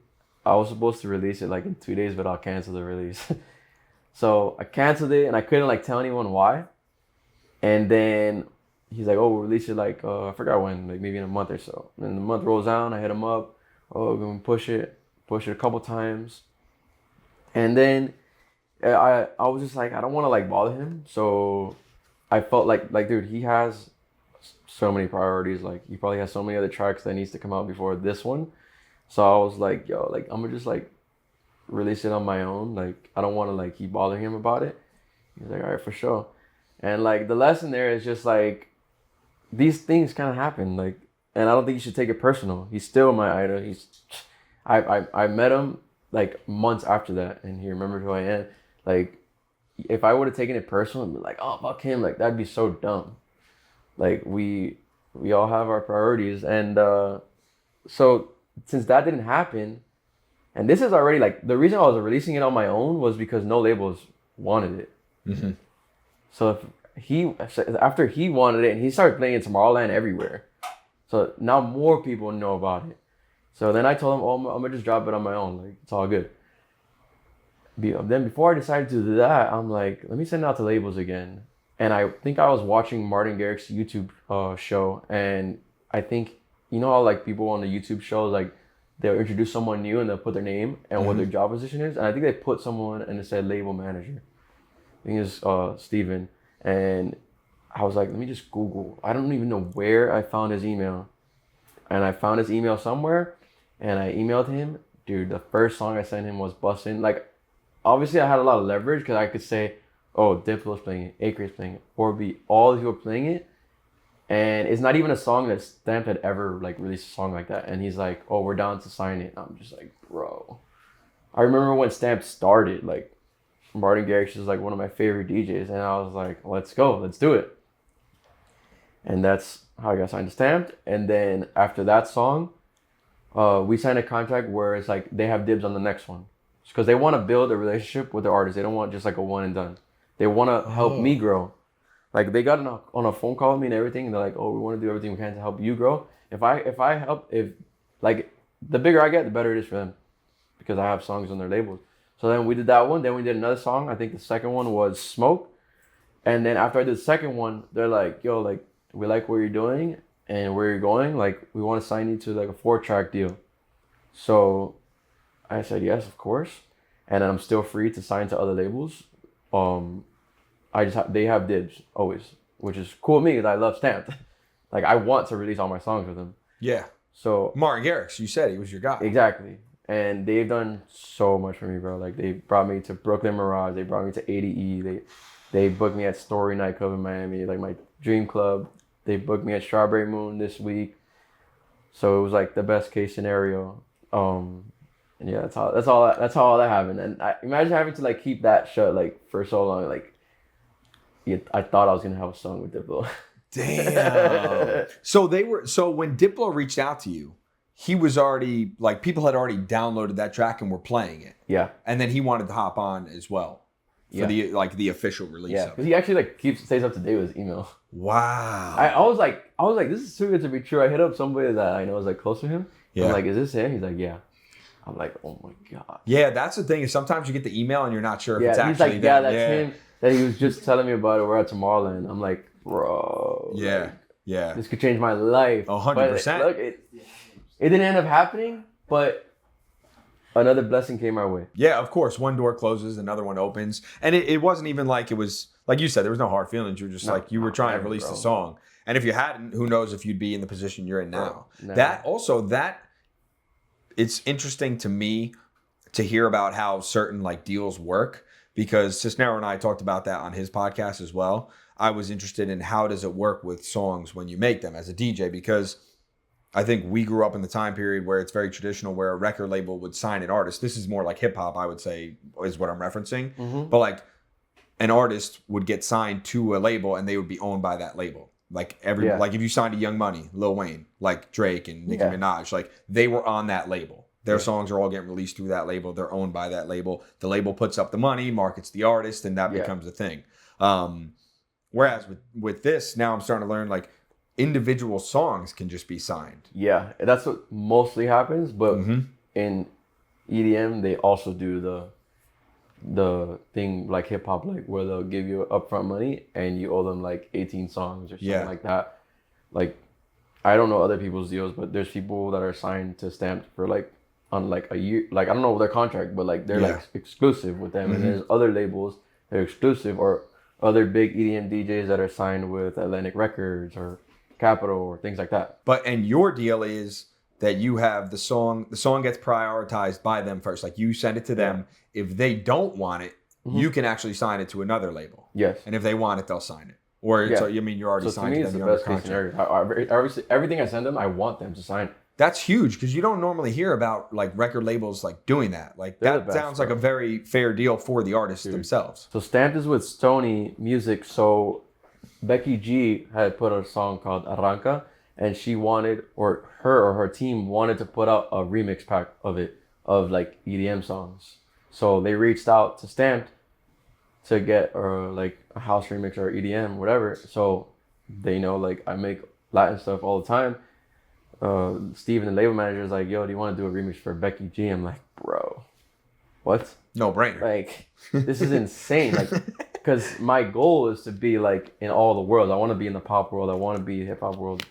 I was supposed to release it like in 2 days, but I'll cancel the release. So I canceled it and I couldn't like tell anyone why. And then he's like, oh, we'll release it like, I forgot when, like maybe in a month or so. And the month rolls down, I hit him up. Oh, we're going to push it a couple times. And then I was just like, I don't want to like bother him. So I felt like dude, he has so many priorities. Like he probably has so many other tracks that needs to come out before this one. So I was like, yo, like I'm gonna just like release it on my own. Like, I don't want to like keep bothering him about it. He's like, all right, for sure. And like the lesson there is just like these things kind of happen. Like, and I don't think you should take it personal. He's still my idol. I met him like months after that, and he remembered who I am. Like, if I would have taken it personal and been like, oh fuck him, like that'd be so dumb. Like we all have our priorities, and so since that didn't happen, and this is already like the reason I was releasing it on my own was because no labels wanted it. Mm-hmm. So after he wanted it, and he started playing it Tomorrowland everywhere, so now more people know about it. So then I told him, oh, I'm gonna just drop it on my own, like it's all good. Then before I decided to do that, I'm like, let me send it out to labels again. And I think I was watching Martin Garrix's YouTube show, and I think, you know how like people on the YouTube shows, like they'll introduce someone new and they'll put their name and what their job position is. And I think they put someone and it said label manager. I think it's Steven. And I was like, let me just Google. I don't even know where I found his email. And I found his email somewhere, and I emailed him. Dude, the first song I sent him was Bustin'. Like, obviously I had a lot of leverage because I could say, oh, Diplo's playing it, Acre's playing it, Orby, all of you are playing it. And it's not even a song that Stamped had ever like released a song like that. And he's like, oh, we're down to sign it. And I'm just like, bro. I remember when Stamped started, like Martin Garrix is like one of my favorite DJs. And I was like, let's go, let's do it. And that's how I got signed to Stamped. And then after that song, we signed a contract where it's like they have dibs on the next one. Because they want to build a relationship with the artist. They don't want just like a one and done. They want to help me grow. Like they got on a phone call with me and everything. And they're like, oh, we want to do everything we can to help you grow. If like the bigger I get, the better it is for them. Because I have songs on their labels. So then we did that one. Then we did another song. I think the second one was Smoke. And then after I did the second one, they're like, yo, like we like what you're doing and where you're going. Like we want to sign you to like a 4-track deal. So I said yes, of course, and then I'm still free to sign to other labels. They have dibs always, which is cool with me because I love Stamped. Like I want to release all my songs with them. Yeah. So Martin Garrix, you said he was your guy. Exactly, and they've done so much for me, bro. Like they brought me to Brooklyn Mirage, they brought me to ADE, they booked me at Story nightclub in Miami, like my dream club. They booked me at Strawberry Moon this week, so it was like the best case scenario. And yeah, that's how all that happened. And I imagine having to like keep that shut like for so long. Like, I thought I was gonna have a song with Diplo. Damn. So when Diplo reached out to you, he was already like people had already downloaded that track and were playing it. Yeah. And then he wanted to hop on as well for the official release. Yeah, because he actually like stays up to date with his email. Wow. I was like, this is too good to be true. I hit up somebody that I know is like close to him. Yeah. I'm like, is this him? He's like, yeah. I'm like, oh my God. Yeah, that's the thing is sometimes you get the email and you're not sure if it's actually he's like, them. yeah, that's him. That he was just telling me about it. We're at Tomorrowland. I'm like, bro. Yeah, like, yeah. This could change my life. 100%. Look, it didn't end up happening, but another blessing came our way. Yeah, of course. One door closes, another one opens. And it wasn't even like it was, like you said, there was no hard feelings. You were just you were trying to release the song. And if you hadn't, who knows if you'd be in the position you're in now. It's interesting to me to hear about how certain like deals work because Ciisnero and I talked about that on his podcast as well. I was interested in how does it work with songs when you make them as a DJ because I think we grew up in the time period where it's very traditional where a record label would sign an artist. This is more like hip hop, I would say, is what I'm referencing. Mm-hmm. But like an artist would get signed to a label and they would be owned by that label. Like like if you signed to Young Money, Lil Wayne, like Drake and Nicki Minaj, like they were on that label. Their songs are all getting released through that label. They're owned by that label. The label puts up the money, markets the artist, and that becomes a thing. Whereas with this, now I'm starting to learn like individual songs can just be signed. Yeah, that's what mostly happens. But in EDM, they also do the thing like hip hop, like where they'll give you upfront money and you owe them like 18 songs or something like that. Like I don't know other people's deals, but there's people that are signed to Stamped for like on like a year. Like I don't know their contract, but like they're like exclusive with them. And there's other labels that are exclusive or other big EDM DJs that are signed with Atlantic Records or Capitol or things like that. And your deal is that you have the song gets prioritized by them first. Like you send it to them. If they don't want it, you can actually sign it to another label. Yes. And if they want it, they'll sign it. Or Yeah. so you mean you're already So to signed me, to it's them. the You're best under case contract. scenario. Everything I send them, I want them to sign. That's huge because you don't normally hear about like record labels like doing that. Like They're that the best, sounds like bro. a very fair deal for the artists themselves. So Stamped is with Sony Music. So Becky G had put out a song called Arranca, and she wanted, or her team wanted to put out a remix pack of it, of like EDM songs. So they reached out to Stamped to get like a house remix or EDM, whatever. So they know like I make Latin stuff all the time. Steven, the label manager, is like, yo, do you want to do a remix for Becky G? I'm like, bro, what? No brainer. Like, this is insane. Like, because my goal is to be like in all the worlds. I want to be in the pop world. I want to be hip hop world,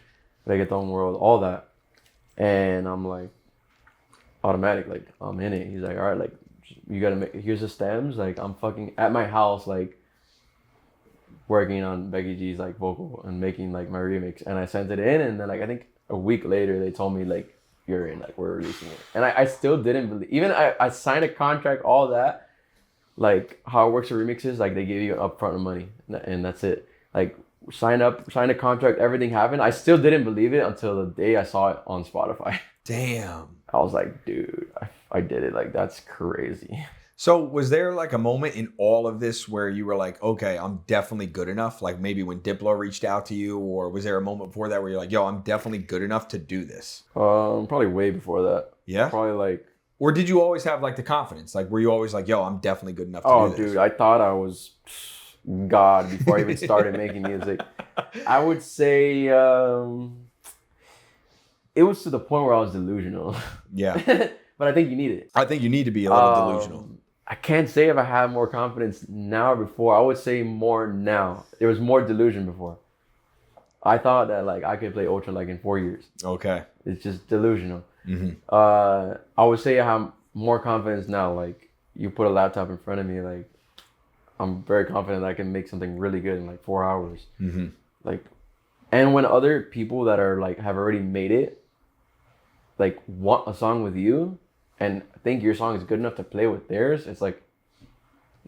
reggaeton world, all that. And I'm like, automatic, like I'm in it. He's like, all right, like you gotta make. Here's the stems. Like I'm fucking at my house, like working on Becky G's like vocal and making like my remix. And I sent it in, and then like I think a week later they told me like you're in, like we're releasing it. And I still didn't believe. Even I signed a contract, all that. Like how it works with remixes, like they give you upfront money, and that's it. Like sign a contract, everything happened. I still didn't believe it until the day I saw it on Spotify. Damn. I was like, dude, I did it. Like that's crazy. So was there like a moment in all of this where you were like, okay, I'm definitely good enough? Like maybe when Diplo reached out to you, or was there a moment before that where you're like, yo, I'm definitely good enough to do this? Probably way before that. Yeah. Probably like. Or did you always have like the confidence? Like were you always like, yo, I'm definitely good enough to do this? Dude, I thought I was God before I even started making music. I would say it was to the point where I was delusional. Yeah. But I think you need it. I think you need to be a little delusional. I can't say if I have more confidence now or before. I would say more now. There was more delusion before. I thought that like I could play Ultra like in 4 years. Okay. It's just delusional. Mm-hmm. I would say I have more confidence now. Like you put a laptop in front of me, like I'm very confident that I can make something really good in like 4 hours. Mm-hmm. Like, and when other people that are like have already made it, like want a song with you, and think your song is good enough to play with theirs, it's like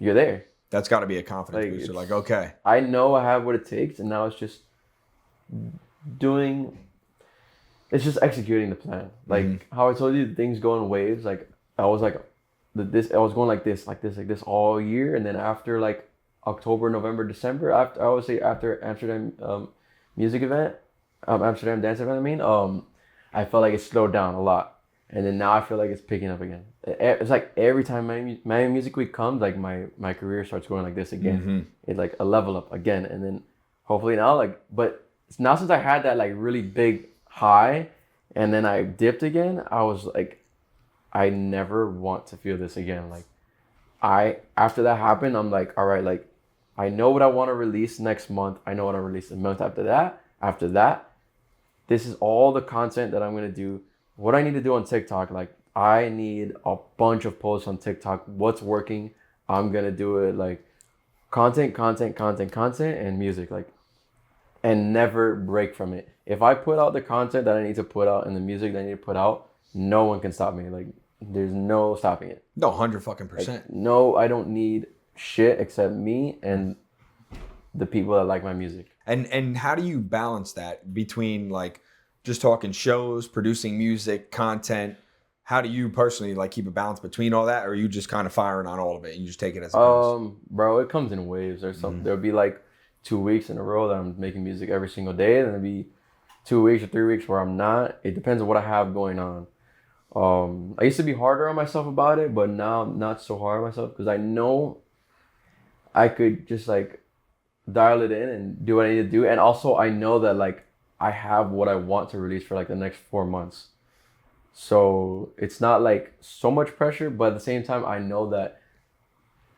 you're there. That's got to be a confidence booster. Like, okay, I know I have what it takes, and now it's just executing the plan. Like how I told you, things go in waves. Like I was like I was going like this all year, and then after like October, November, December, after I would say after Amsterdam music event, Amsterdam dance event. I felt like it slowed down a lot, and then now I feel like it's picking up again. It's like every time my music week comes, like my career starts going like this again. Mm-hmm. It's like a level up again, and then hopefully now but now since I had that like really big high, and then I dipped again, I was like, I never want to feel this again. Like after that happened, I'm like, all right, like I know what I want to release next month. I know what I release the month after that. After that, this is all the content that I'm gonna do. What I need to do on TikTok, like I need a bunch of posts on TikTok. What's working? I'm gonna do it like content, and music, like, and never break from it. If I put out the content that I need to put out and the music that I need to put out, no one can stop me. Like, there's no stopping it. No, 100%. Like, no, I don't need shit except me and the people that like my music. And how do you balance that between like just talking shows, producing music, content? How do you personally like keep a balance between all that, or are you just kind of firing on all of it and you just take it as it comes? Bro, it comes in waves. There'll be like 2 weeks in a row that I'm making music every single day, and there'll be 2 weeks or 3 weeks where I'm not. It depends on what I have going on. I used to be harder on myself about it, but now I'm not so hard on myself because I know I could just like dial it in and do what I need to do. And also I know that like I have what I want to release for like the next 4 months. So it's not like so much pressure, but at the same time, I know that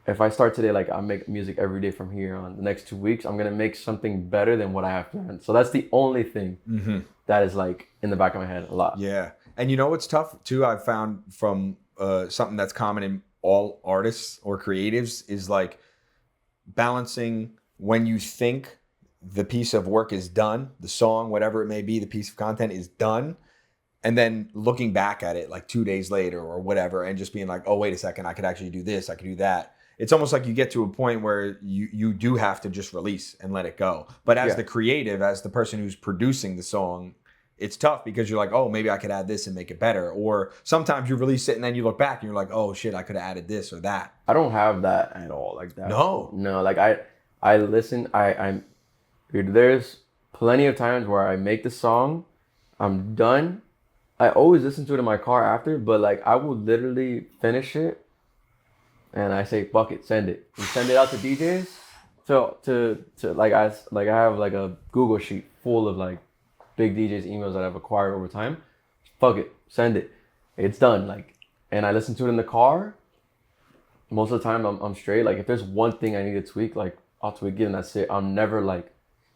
if I start today, like I make music every day from here on the next 2 weeks, I'm going to make something better than what I have planned. So that's the only thing that is like in the back of my head a lot. Yeah. And you know what's tough too, I've found from something that's common in all artists or creatives is like balancing when you think the piece of work is done, the song, whatever it may be, the piece of content is done, and then looking back at it like 2 days later or whatever, and just being like, oh, wait a second, I could actually do this, I could do that. It's almost like you get to a point where you do have to just release and let it go. But as the creative, as the person who's producing the song, it's tough because you're like, oh, maybe I could add this and make it better. Or sometimes you release it and then you look back and you're like, oh shit, I could have added this or that. I don't have that at all like that. No. Like I listen, dude, there's plenty of times where I make the song, I'm done. I always listen to it in my car after, but like I will literally finish it and I say, fuck it, send it. And send it out to DJs. To like I have like a Google sheet full of like big DJs emails that I've acquired over time. Fuck it, send it. It's done. Like, and I listen to it in the car. Most of the time I'm straight. Like if there's one thing I need to tweak, like I'll tweak it and that's it. I'm never like,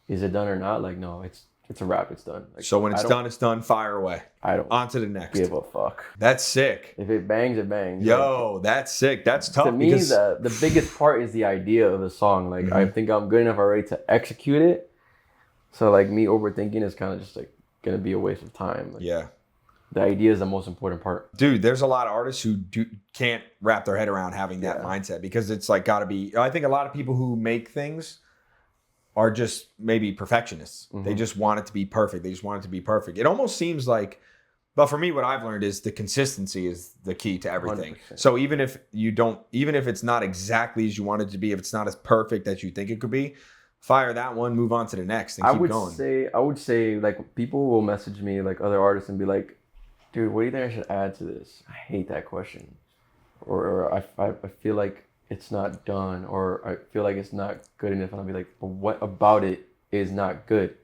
is it done or not? Like, no, it's a wrap, it's done. Like, so when it's done, fire away. I don't on to the next. give a fuck. That's sick. If it bangs, it bangs. Yo, like, that's sick. That's tough. To me, the biggest part is the idea of the song. Like I think I'm good enough already to execute it. So like me overthinking is kind of just like gonna be a waste of time. Like, yeah. The idea is the most important part. Dude, there's a lot of artists who can't wrap their head around having that mindset because it's like gotta be. I think a lot of people who make things are just maybe perfectionists. They just want it to be perfect. They just want it to be perfect. It almost seems like, but for me, what I've learned is the consistency is the key to everything. 100%. So even if it's not exactly as you want it to be, if it's not as perfect as you think it could be, fire that one, move on to the next, and keep going. I would say like people will message me, like other artists, and be like, dude, what do you think I should add to this? I hate that question. Or I feel like it's not done, or I feel like it's not good enough. And I'll be like, but what about it is not good?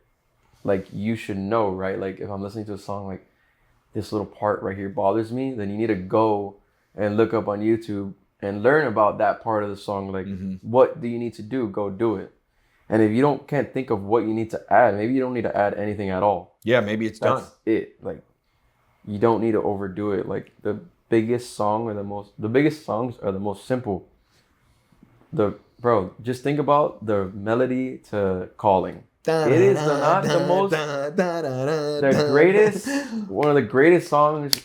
Like, you should know, right? Like, if I'm listening to a song, like, this little part right here bothers me, then you need to go and look up on YouTube and learn about that part of the song. Like, what do you need to do? Go do it. And if you can't think of what you need to add, maybe you don't need to add anything at all. Yeah, maybe it's done. That's it. Like, you don't need to overdo it. Like, the biggest songs are the most simple. Just think about the melody to Calling. It is not the most, the greatest, one of the greatest songs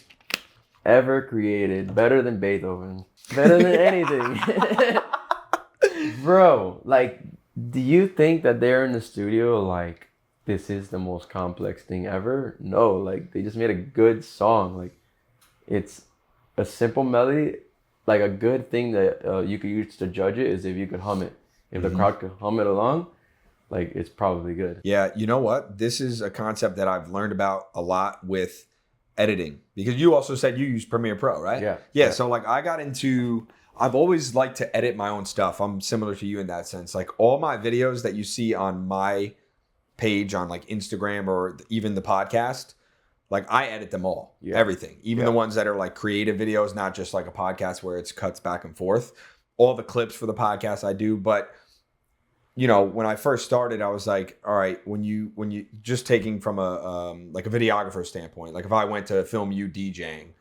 ever created. Better than Beethoven. Better than anything. Bro, like, do you think that they're in the studio like, this is the most complex thing ever? No, like, they just made a good song. Like, it's a simple melody. Like, a good thing that you could use to judge it is if you could hum it. If the crowd could hum it along, like, it's probably good. Yeah, you know what? This is a concept that I've learned about a lot with editing. Because you also said you use Premiere Pro, right? Yeah. So, like, I've always liked to edit my own stuff. I'm similar to you in that sense. Like, all my videos that you see on my page on, like, Instagram or even the podcast, like, I edit them all, everything. Even the ones that are like creative videos, not just like a podcast where it's cuts back and forth. All the clips for the podcast I do. But, you know, when I first started, I was like, all right, when you just taking from a videographer standpoint, like if I went to film you DJing,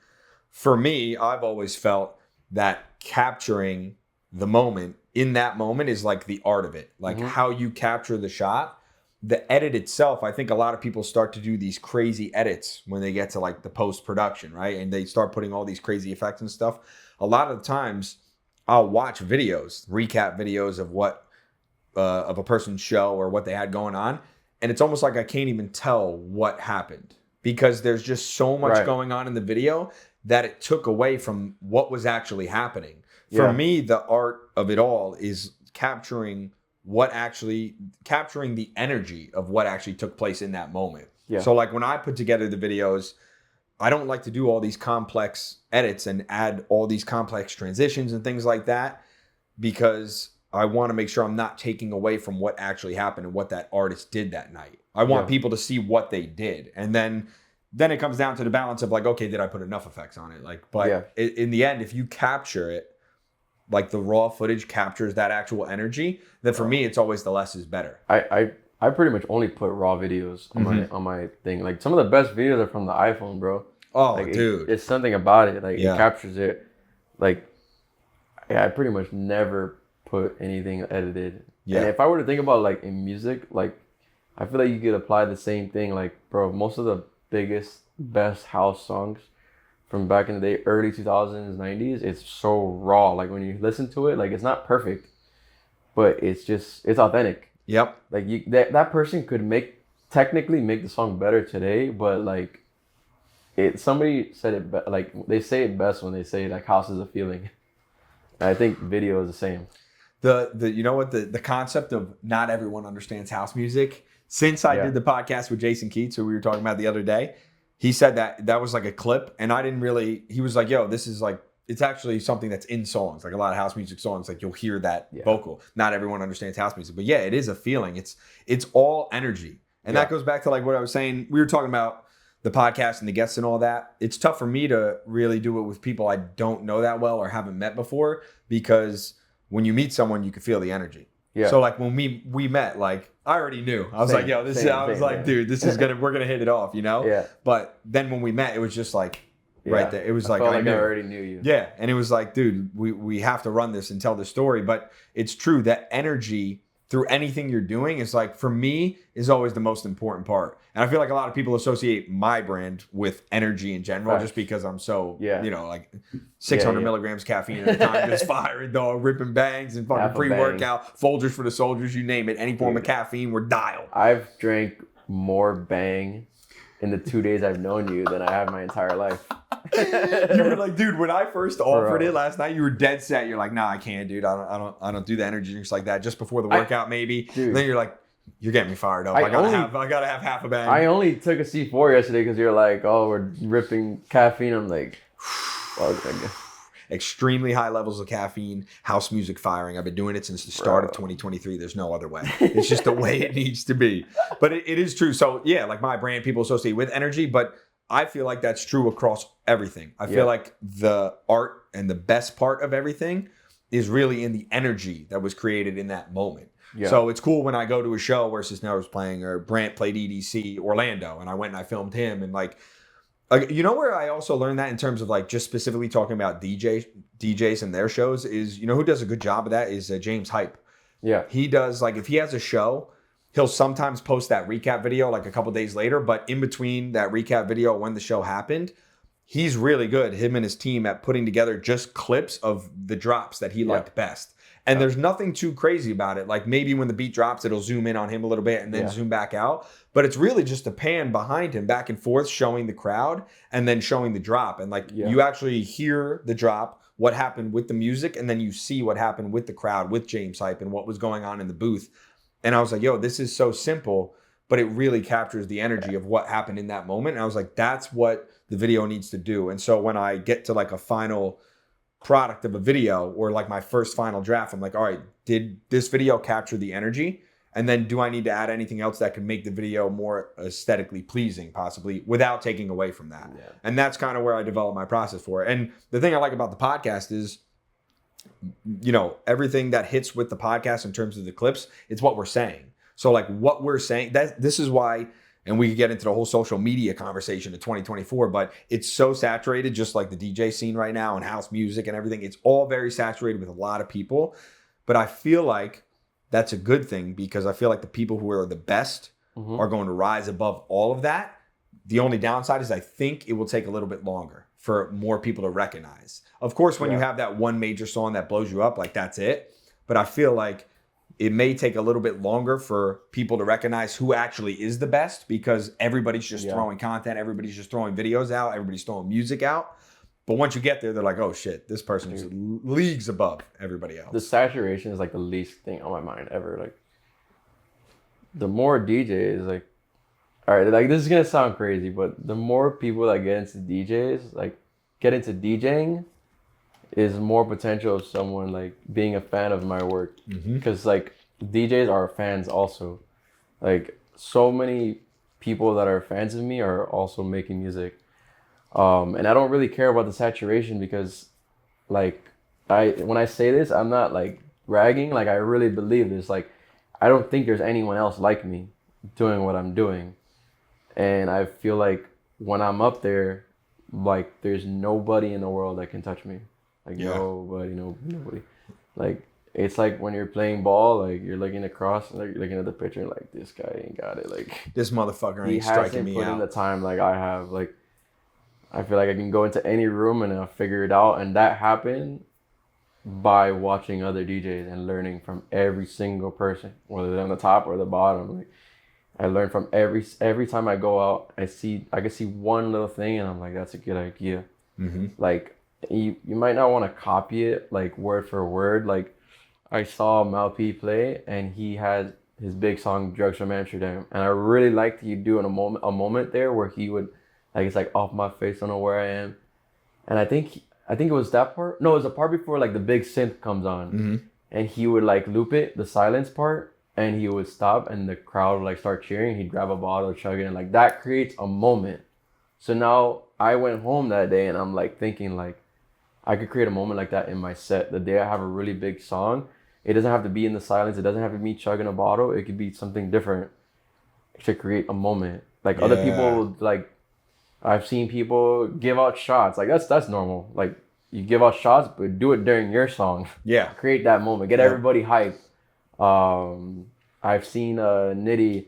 for me, I've always felt that capturing the moment in that moment is like the art of it. Like how you capture the shot. The edit itself, I think a lot of people start to do these crazy edits when they get to like the post-production, right? And they start putting all these crazy effects and stuff. A lot of the times I'll watch videos, recap videos of what, of a person's show or what they had going on. And it's almost like I can't even tell what happened because there's just so much going on in the video that it took away from what was actually happening. For me, the art of it all is capturing the energy of what actually took place in that moment. So like when I put together the videos, I don't like to do all these complex edits and add all these complex transitions and things like that because I want to make sure I'm not taking away from what actually happened and what that artist did that night. I want people to see what they did. And then it comes down to the balance of like, okay, did I put enough effects on it? Like, but in the end, if you capture it, like the raw footage captures that actual energy, then for me, it's always the less is better. I pretty much only put raw videos on my thing. Like, some of the best videos are from the iPhone, bro. Oh, like, dude. It's something about it. Like, it captures it. Like, I pretty much never put anything edited. And if I were to think about, like, in music, like, I feel like you could apply the same thing. Like, bro, most of the biggest best house songs from back in the day, early 2000s, 90s. It's so raw. Like when you listen to it, like it's not perfect, but it's authentic. Yep. Like that person could technically make the song better today, but like somebody said it like they say it best when they say like house is a feeling. And I think video is the same. The you know what, the concept of not everyone understands house music. Since I did the podcast with Jason Keats, who we were talking about the other day, he said that was like a clip, and I didn't really. He was like, "Yo, this is like it's actually something that's in songs, like a lot of house music songs. Like you'll hear that vocal. Not everyone understands house music, but yeah, it is a feeling. It's all energy, and that goes back to like what I was saying. We were talking about the podcast and the guests and all that. It's tough for me to really do it with people I don't know that well or haven't met before, because when you meet someone, you can feel the energy. Yeah. So like when we met, like I already knew. I was like, yo, dude, this is we're gonna hit it off, you know? Yeah. But then when we met, it was just like right there. It was I already knew you. Yeah. And it was like, dude, we have to run this and tell the story. But it's true that energy through anything you're doing is like, for me, is always the most important part. And I feel like a lot of people associate my brand with energy in general, just because I'm so, you know, like 600 milligrams caffeine at a time, just firing, dog, ripping bangs and fucking pre-workout, Folgers for the soldiers, you name it. Any form of caffeine, we're dialed. I've drank more bang in the 2 days I've known you than I have my entire life. You were like, dude, when I first offered it last night, you were dead set. You're like, nah, I can't, dude. I don't do the energy drinks like that. Just before the workout, maybe. Dude. And then you're like, you're getting me fired up. I gotta have half a bag. I only took a C4 yesterday because you're like, oh, we're ripping caffeine. I'm like, extremely high levels of caffeine, house music firing. I've been doing it since the start of 2023. There's no other way. It's just the way it needs to be. But it is true. So yeah, like my brand, people associate with energy, but I feel like that's true across everything. I feel like the art and the best part of everything is really in the energy that was created in that moment. Yeah. So it's cool when I go to a show where Ciisnero was playing, or Brant played EDC Orlando, and I went and I filmed him, and like you know where I also learned that in terms of like just specifically talking about DJs and their shows is, you know who does a good job of that is James Hype. Yeah. He does, like if he has a show, he'll sometimes post that recap video like a couple days later, but in between that recap video when the show happened, he's really good, him and his team, at putting together just clips of the drops that he liked best. And there's nothing too crazy about it. Like maybe when the beat drops, it'll zoom in on him a little bit and then zoom back out. But it's really just a pan behind him back and forth, showing the crowd and then showing the drop. And like you actually hear the drop, what happened with the music, and then you see what happened with the crowd, with James Hype and what was going on in the booth. And I was like, yo, this is so simple, but it really captures the energy of what happened in that moment. And I was like, that's what the video needs to do. And so when I get to like a final product of a video, or like my first final draft, I'm like, all right, did this video capture the energy? And then do I need to add anything else that can make the video more aesthetically pleasing, possibly, without taking away from that? Yeah. And that's kind of where I develop my process for it. And the thing I like about the podcast is, you know, everything that hits with the podcast in terms of the clips, it's what we're saying. So like what we're saying, this is why, and we could get into the whole social media conversation of 2024, but it's so saturated, just like the DJ scene right now and house music and everything. It's all very saturated with a lot of people. But I feel like that's a good thing, because I feel like the people who are the best are going to rise above all of that. The only downside is I think it will take a little bit longer for more people to recognize. Of course, when you have that one major song that blows you up, like that's it. But I feel like it may take a little bit longer for people to recognize who actually is the best, because everybody's just throwing content, everybody's just throwing videos out, everybody's throwing music out. But once you get there, they're like, oh shit, this person's leagues above everybody else. The saturation is like the least thing on my mind ever. Like the more DJs, like, all right, like this is gonna sound crazy, but the more people that get into DJs, like get into DJing, is more potential of someone like being a fan of my work. Because like DJs are fans also. Like so many people that are fans of me are also making music. And I don't really care about the saturation, because like when I say this, I'm not like bragging. Like I really believe this. Like I don't think there's anyone else like me doing what I'm doing. And I feel like when I'm up there, like there's nobody in the world that can touch me. Like nobody. Like it's like when you're playing ball, like you're looking across, like you're looking at the picture, like this guy ain't got it. Like this motherfucker ain't striking me out. He hasn't put in the time like I have. Like I feel like I can go into any room and I'll figure it out. And that happened by watching other DJs and learning from every single person, whether they're on the top or the bottom. Like I learn from every time I go out, I can see one little thing and I'm like, that's a good idea. Mm-hmm. Like you might not want to copy it like word for word. Like I saw Mal P play and he had his big song Drugs from Amsterdam, and I really liked you doing a moment there where he would like, it's like off my face, don't know where I am. And I think it was that part. No, it was the part before like the big synth comes on. Mm-hmm. And he would like loop it, the silence part, and he would stop and the crowd would like start cheering. He'd grab a bottle, chug it, and like that creates a moment. So now I went home that day and I'm like thinking like I could create a moment like that in my set. The day I have a really big song, it doesn't have to be in the silence. It doesn't have to be me chugging a bottle. It could be something different to create a moment. Like other people, like I've seen people give out shots. Like that's normal. Like you give out shots, but do it during your song. Yeah. Create that moment. Get everybody hyped. I've seen Nitty.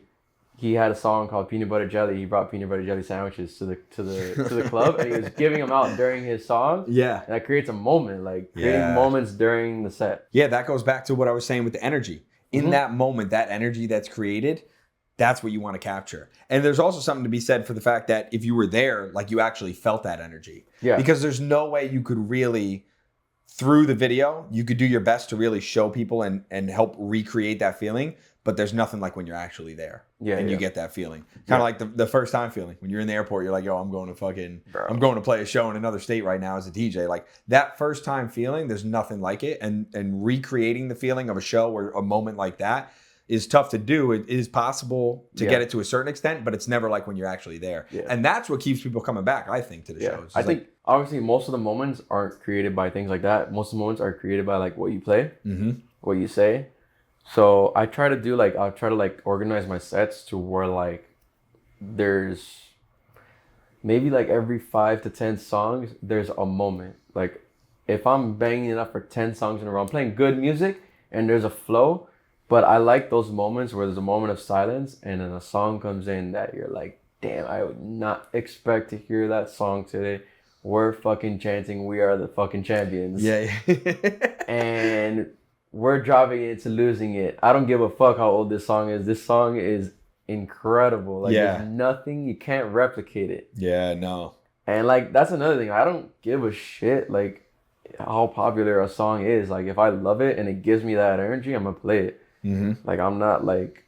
He had a song called Peanut Butter Jelly. He brought peanut butter jelly sandwiches to the club, and he was giving them out during his song. Yeah. And that creates a moment, like creating moments during the set. Yeah, that goes back to what I was saying with the energy. In that moment, that energy that's created, that's what you want to capture. And there's also something to be said for the fact that if you were there, like you actually felt that energy. Yeah. Because there's no way you could really, through the video, you could do your best to really show people and help recreate that feeling. But there's nothing like when you're actually there. Yeah. And you get that feeling. Kind of like the first time feeling. When you're in the airport, you're like, yo, I'm going to play a show in another state right now as a DJ. Like that first time feeling, there's nothing like it. And recreating the feeling of a show or a moment like that is tough to do. It is possible to get it to a certain extent, but it's never like when you're actually there. Yeah. And that's what keeps people coming back, I think, to the shows. I think obviously most of the moments aren't created by things like that. Most of the moments are created by like what you play, what you say. So I try to organize my sets to where like there's maybe like every 5 to 10 songs, there's a moment. Like if I'm banging it up for 10 songs in a row, I'm playing good music and there's a flow, but I like those moments where there's a moment of silence and then a song comes in that you're like, damn, I would not expect to hear that song today. We're fucking chanting, we are the fucking champions. Yeah. And we're driving into losing it. I don't give a fuck how old this song is. This song is incredible. Like there's nothing, you can't replicate it. Yeah, no. And like that's another thing. I don't give a shit like how popular a song is. Like if I love it and it gives me that energy, I'm gonna play it. Like I'm not like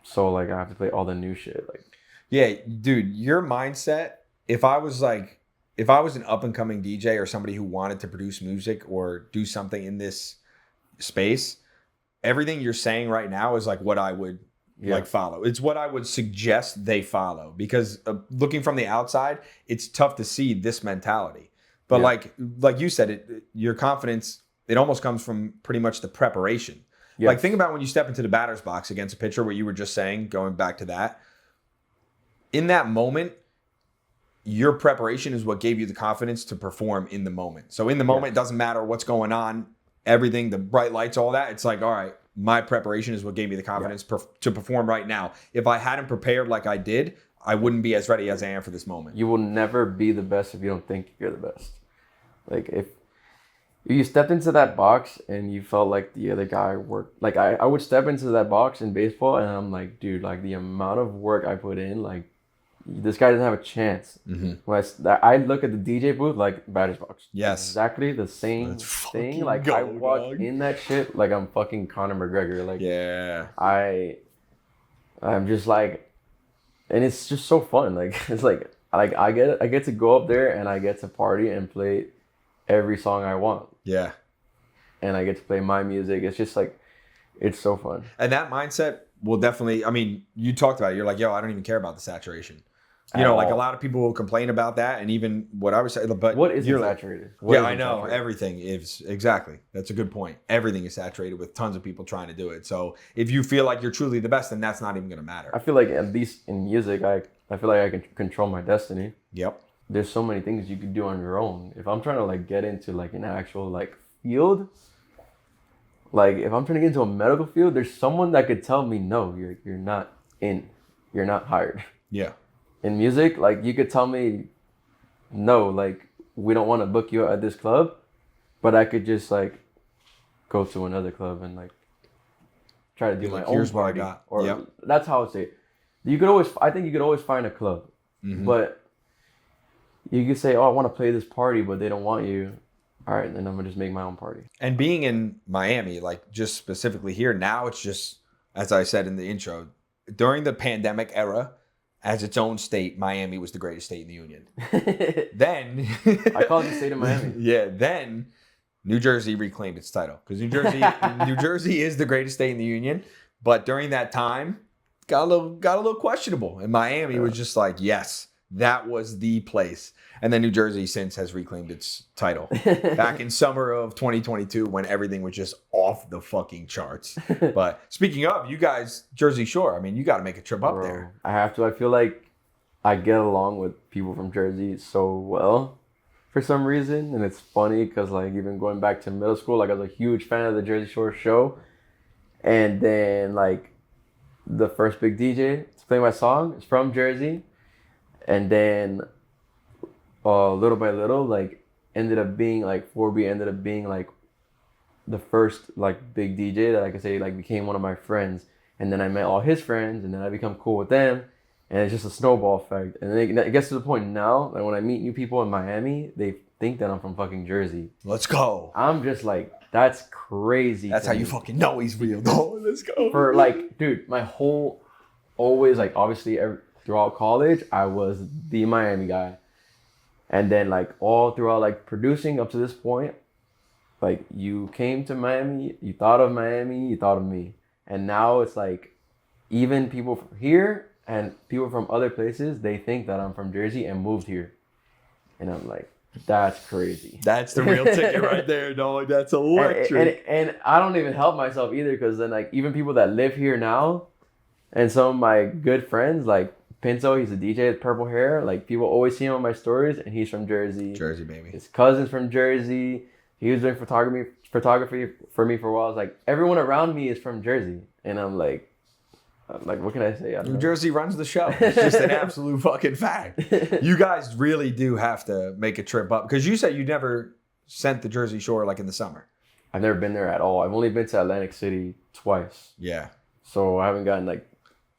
so like I have to play all the new shit. Like yeah, dude, your mindset. If I was an up and coming DJ or somebody who wanted to produce music or do something in this space, everything you're saying right now is like what I would like follow. It's what I would suggest they follow because looking from the outside, it's tough to see this mentality. But like you said, your confidence, it almost comes from pretty much the preparation. Yes. Like think about when you step into the batter's box against a pitcher, what you were just saying, going back to that. In that moment, your preparation is what gave you the confidence to perform in the moment. So in the moment, it doesn't matter what's going on. Everything, the bright lights, all that. It's like, all right, my preparation is what gave me the confidence to perform right now. If I hadn't prepared like I did, I wouldn't be as ready as I am for this moment. You will never be the best if you don't think you're the best. Like if you stepped into that box and you felt like the other guy worked, like I would step into that box in baseball and I'm like, dude, like the amount of work I put in, like this guy doesn't have a chance. When I look at the DJ booth like batter's box. Yes. Exactly the same thing. Like I walk in that shit like I'm fucking Conor McGregor. Like I'm just like, and it's just so fun. Like it's like I get to go up there and I get to party and play every song I want. Yeah. And I get to play my music. It's just like, it's so fun. And that mindset will definitely, I mean, you talked about it. You're like, yo, I don't even care about the saturation. You know, like a lot of people will complain about that, and even what I was saying, but what is saturated? What I know saturated? Everything is exactly. That's a good point. Everything is saturated with tons of people trying to do it. So if you feel like you're truly the best, then that's not even going to matter. I feel like at least in music, I feel like I can control my destiny. Yep. There's so many things you can do on your own. If I'm trying to like get into like an actual like field, like if I'm trying to get into a medical field, there's someone that could tell me no, you're not hired. Yeah. In music, like you could tell me no, like we don't want to book you at this club, but I could just like go to another club and like try to do my own here's what I party. got. Or Yep. that's how I would say it. I think you could always find a club, but you could say, oh, I want to play this party, but they don't want you. All right, then I'm gonna just make my own party. And being in Miami, like just specifically here, now it's just, as I said in the intro, during the pandemic era, as its own state, Miami was the greatest state in the union. Then I call it the state of Miami. Yeah, then New Jersey reclaimed its title because New Jersey is the greatest state in the union. But during that time, got a little questionable, and Miami was just like, yes, that was the place. And then New Jersey since has reclaimed its title back in summer of 2022 when everything was just off the fucking charts. But speaking of, you guys, Jersey Shore, I mean, you got to make a trip up Bro, there. I have to. I feel like I get along with people from Jersey so well for some reason. And it's funny because like even going back to middle school, like I was a huge fan of the Jersey Shore show. And then like the first big DJ to play my song is from Jersey. And then little by little, like ended up being like 4B ended up being like the first like big DJ that I could say like became one of my friends. And then I met all his friends, and then I become cool with them, and it's just a snowball effect. And then it gets to the point now that when I meet new people in Miami, they think that I'm from fucking Jersey. Let's go. I'm just like, that's crazy. That's how you fucking know he's real. No, let's go. For like, dude, my whole always like obviously throughout college, I was the Miami guy. And then like all throughout like producing up to this point, like you came to Miami, you thought of Miami, you thought of me. And now it's like even people from here and people from other places, they think that I'm from Jersey and moved here. And I'm like, that's crazy. That's the real ticket right there, dog. That's electric. And I don't even help myself either, because then like even people that live here now and some of my good friends, like Pinto, he's a DJ with purple hair. Like people always see him on my stories, and he's from Jersey. Jersey, baby. His cousin's from Jersey. He was doing photography for me for a while. I was like, everyone around me is from Jersey, and I'm like, what can I say? I don't New know. Jersey runs the show. It's just an absolute fucking fact. You guys really do have to make a trip up, because you said you never sent the Jersey Shore like in the summer. I've never been there at all. I've only been to Atlantic City twice, Yeah. so I haven't gotten like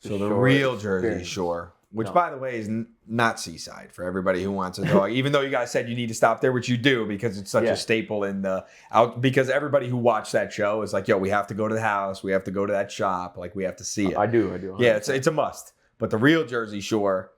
So the shore real experience. Jersey Shore, which No. by the way is not Seaside for everybody who wants a dog. Even though you guys said you need to stop there, which you do because it's such Yeah. a staple in the out. Because everybody who watched that show is like, yo, we have to go to the house, we have to go to that shop, like we have to see it. I do. Yeah, it's a must. But the real Jersey Shore,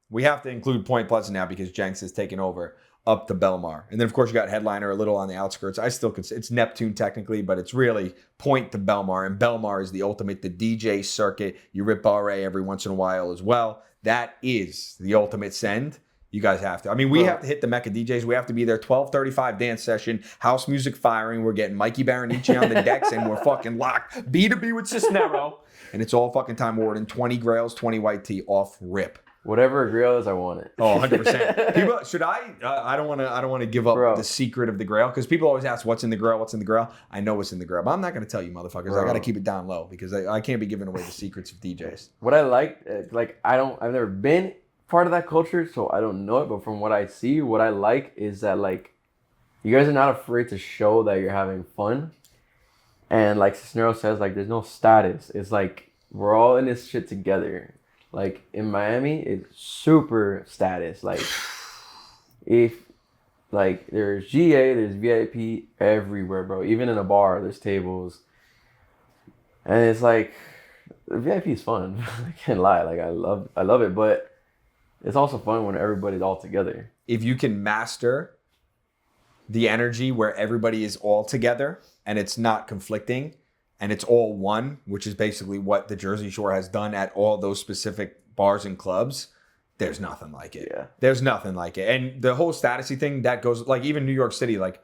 we have to include Point Pleasant now because Jenks has taken over up to Belmar. And then, of course, you got Headliner a little on the outskirts. I still consider it's Neptune technically, but it's really Point to Belmar. And Belmar is the ultimate, the DJ circuit. You rip RA every once in a while as well. That is the ultimate send. You guys have to. I mean, we have to hit the Mecca DJs. We have to be there. 12:35 dance session, house music firing. We're getting Mikey Barreneche on the decks, and we're fucking locked. B2B with Ciisnero. And it's all fucking time warden. 20 grails, 20 white tea off rip. Whatever a grill is, I want it. Oh, 100%. People, should I don't want to give up Bro. the secret of the grail, because people always ask what's in the grail, what's in the grail. I know what's in the grail, but I'm not going to tell you motherfuckers. Bro. I got to keep it down low because I can't be giving away the secrets of DJs. What I like I've never been part of that culture, so I don't know it. But from what I see, what I like is that like you guys are not afraid to show that you're having fun, and like Ciisnero says, like there's no status. It's like we're all in this shit together. Like in Miami, it's super status. Like if like there's GA, there's VIP everywhere, bro. Even in a bar, there's tables, and it's like the VIP is fun. I can't lie. Like I love it, but it's also fun when everybody's all together. If you can master the energy where everybody is all together and it's not conflicting and it's all one, which is basically what the Jersey Shore has done at all those specific bars and clubs, there's nothing like it. Yeah. There's nothing like it. And the whole statusy thing, that goes, like even New York City, like,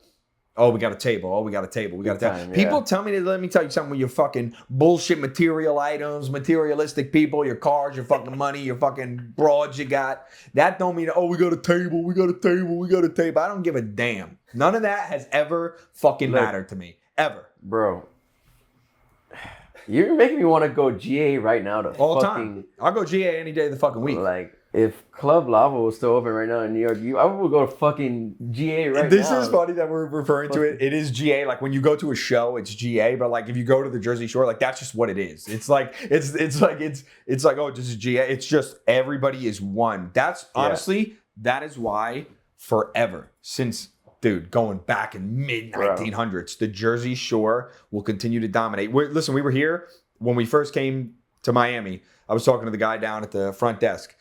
oh, we got a table. Oh, we got a table. We got a table. Time, yeah. People tell me, let me tell you something with your fucking bullshit material items, materialistic people, your cars, your fucking money, your fucking broads you got. That don't mean, oh, we got a table. We got a table. We got a table. I don't give a damn. None of that has ever fucking mattered to me. Ever. Bro, you're making me want to go GA right now to All the fucking time. I'll go GA any day of the fucking week. like if Club Lava was still open right now in New York, I would go to fucking GA right now. This is funny that we're referring to it. It is GA. Like when you go to a show, it's GA. But like if you go to the Jersey Shore, like that's just what it is. It's like oh, this is GA. It's just everybody is one. That's honestly that is why forever since. Dude, going back in mid-1900s, the Jersey Shore will continue to dominate. Listen, we were here when we first came to Miami. I was talking to the guy down at the front desk.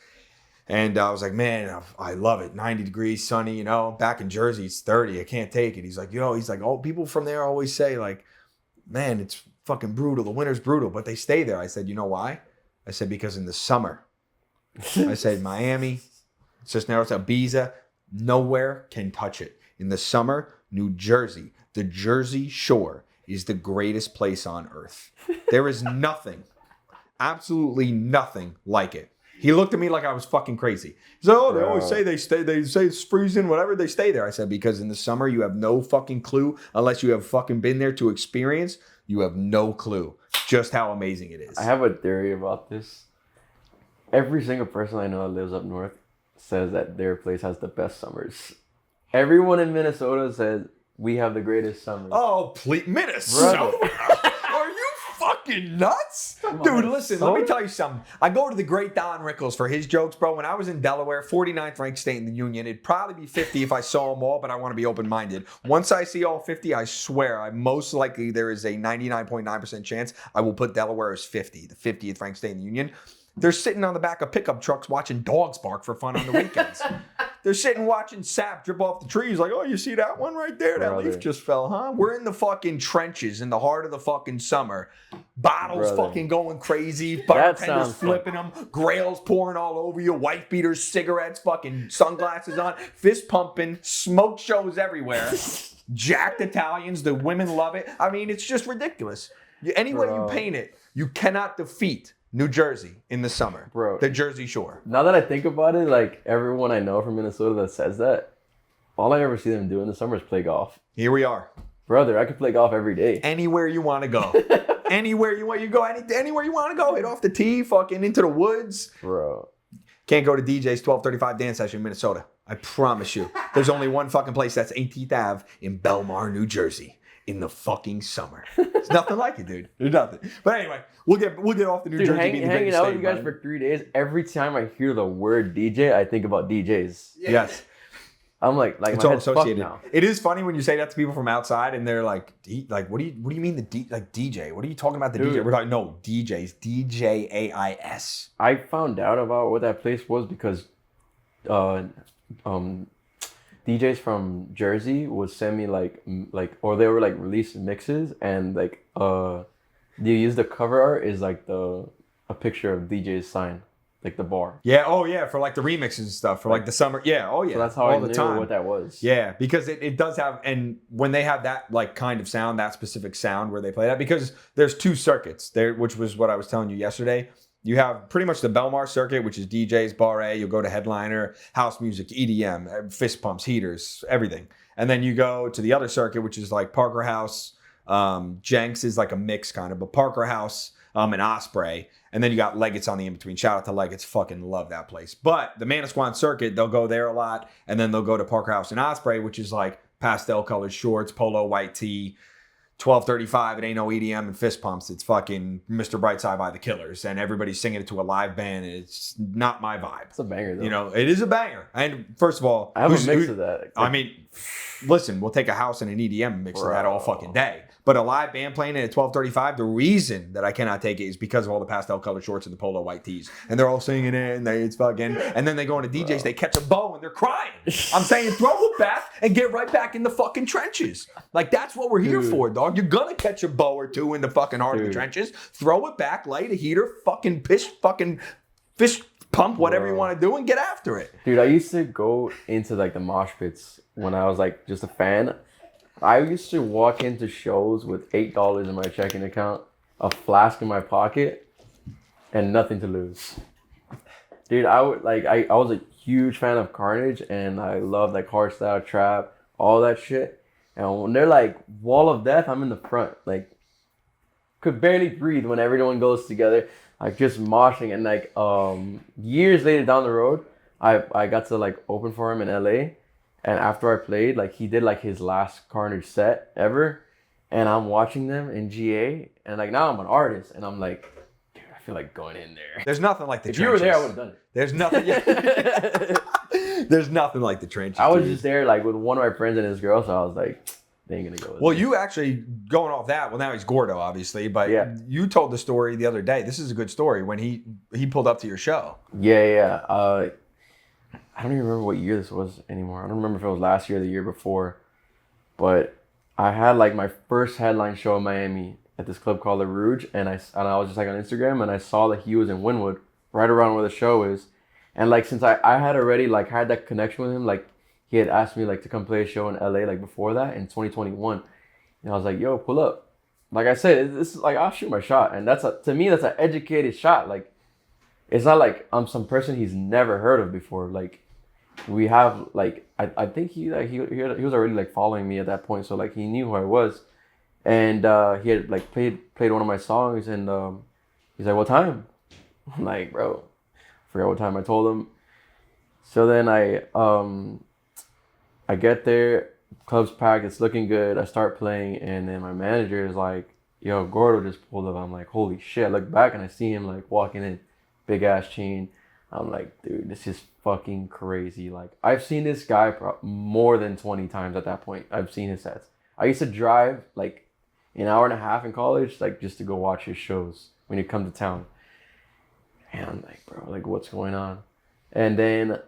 And I was like, man, I love it. 90 degrees, sunny, you know. Back in Jersey, it's 30. I can't take it. He's like, oh, people from there always say, like, man, it's fucking brutal. The winter's brutal. But they stay there. I said, you know why? I said, because in the summer, I said, Miami, Ciisnero, Ibiza, nowhere can touch it. In the summer, New Jersey, the Jersey Shore is the greatest place on earth. There is nothing, absolutely nothing like it. He looked at me like I was fucking crazy. He said, oh, they always say they say it's freezing, whatever, they stay there. I said, because in the summer, you have no fucking clue, unless you have fucking been there to experience, you have no clue just how amazing it is. I have a theory about this. Every single person I know that lives up north says that their place has the best summers. Everyone in Minnesota says we have the greatest summers. Oh, please, Minnesota? Are you fucking nuts? Dude, listen, let me tell you something. I go to the great Don Rickles for his jokes, bro. When I was in Delaware, 49th ranked state in the Union, it'd probably be 50 if I saw them all, but I want to be open-minded. Once I see all 50, I swear, most likely there is a 99.9% chance I will put Delaware as 50, the 50th ranked state in the Union. They're sitting on the back of pickup trucks watching dogs bark for fun on the weekends. They're sitting watching sap drip off the trees like, oh, you see that one right there? That leaf just fell, huh? We're in the fucking trenches in the heart of the fucking summer. Bottles fucking going crazy. Bartenders flipping them. Grails pouring all over you. Wife beaters, cigarettes, fucking sunglasses on. Fist pumping. Smoke shows everywhere. Jacked Italians. The women love it. I mean, it's just ridiculous. Any way you paint it, you cannot defeat New Jersey in the summer. Bro. The Jersey Shore. Now that I think about it, like everyone I know from Minnesota that says that, all I ever see them do in the summer is play golf. Here we are. Brother, I could play golf every day. Anywhere you want to go. Anywhere you want to go. Anywhere you want to go. Hit off the tee, fucking into the woods. Bro. Can't go to DJ's 1235 dance session in Minnesota. I promise you. There's only one fucking place, that's 18th Ave in Belmar, New Jersey. In the fucking summer. It's nothing like it, dude. There's nothing. But anyway, we'll get off the New Jersey. Hanging out with you guys for 3 days, every time I hear the word DJ, I think about DJs. Yeah. Yes. I'm like it's all associated. Now. It is funny when you say that to people from outside and they're like, what do you mean DJ? What are you talking about the DJ? We're like, no, DJs. DJAIS. I found out about what that place was because DJs from Jersey would send me or they were like releasing mixes and like they use the cover art is like a picture of DJ's sign, like the bar. Yeah, oh yeah, for like the remixes and stuff for like the summer. Yeah, oh yeah. So that's how I knew what that was. Yeah, because it does have, and when they have that like kind of sound, that specific sound where they play that, because there's 2 circuits there, which was what I was telling you yesterday. You have pretty much the Belmar circuit, which is DJs, Bar A. You'll go to Headliner, house music, EDM, fist pumps, heaters, everything. And then you go to the other circuit, which is like Parker House. Jenks is like a mix kind of, but Parker House and Osprey. And then you got Leggett's on the in-between. Shout out to Leggett's. Fucking love that place. But the Manasquan circuit, they'll go there a lot. And then they'll go to Parker House and Osprey, which is like pastel colored shorts, polo white tee. 1235, it ain't no EDM and fist pumps. It's fucking Mr. Brightside by the Killers. And everybody's singing it to a live band. And it's not my vibe. It's a banger, though. You know, it is a banger. And first of all, I have a mix of that. I mean, listen, we'll take a house and an EDM mix of that all fucking day. But a live band playing it at 1235, the reason that I cannot take it is because of all the pastel colored shorts and the polo white tees. And they're all singing it and it's fucking, and then they go into DJs, they catch a bow and they're crying. I'm saying throw it back and get right back in the fucking trenches. Like that's what we're here for, dog. You're gonna catch a bow or 2 in the fucking heart of the trenches. Throw it back, light a heater, fucking fish pump, whatever you want to do and get after it. Dude, I used to go into like the mosh pits when I was like just a fan. I used to walk into shows with $8 in my checking account, a flask in my pocket, and nothing to lose. Dude, I was a huge fan of Carnage, and I love like hardstyle, trap, all that shit. And when they're like Wall of Death, I'm in the front, like could barely breathe when everyone goes together. like just moshing, and like years later down the road, I got to like open for him in LA, and after I played, like he did like his last Carnage set ever, and I'm watching them in GA, and like now I'm an artist, and I'm like, dude, I feel like going in there. There's nothing like the If trenches. you were there, I would have done it. There's nothing. There's nothing like the trenches. I was dude. just there like with one of my friends and his girl, so I was like, they ain't gonna go with Well, me. you actually going off that. Well, now he's Gordo, obviously, but Yeah. you told the story the other day. This is a good story when he pulled up to your show. Yeah. I don't even remember what year this was anymore. I don't remember if it was last year or the year before, but I had like my first headline show in Miami at this club called Le Rouge, and I was just like on Instagram, and I saw that he was in Wynwood, right around where the show is, and like since I had already like had that connection with him, like he had asked me like to come play a show in LA like before that in 2021, and I was like, yo, pull up. Like I said, this is like I'll shoot my shot, and to me that's an educated shot. Like it's not like I'm some person he's never heard of before. Like we have like I think he was already like following me at that point, so like he knew who I was, and he had like played one of my songs, and he's like, what time? I'm like, bro, I forgot what time I told him. So then I get there, club's packed, it's looking good. I start playing, and then my manager is like, yo, Gordo just pulled up. I'm like, holy shit. I look back and I see him like walking in, big ass chain. I'm like, dude, this is fucking crazy. Like, I've seen this guy more than 20 times at that point. I've seen his sets. I used to drive like an hour and a half in college, like just to go watch his shows when he come to town. And I'm like, bro, like what's going on? And then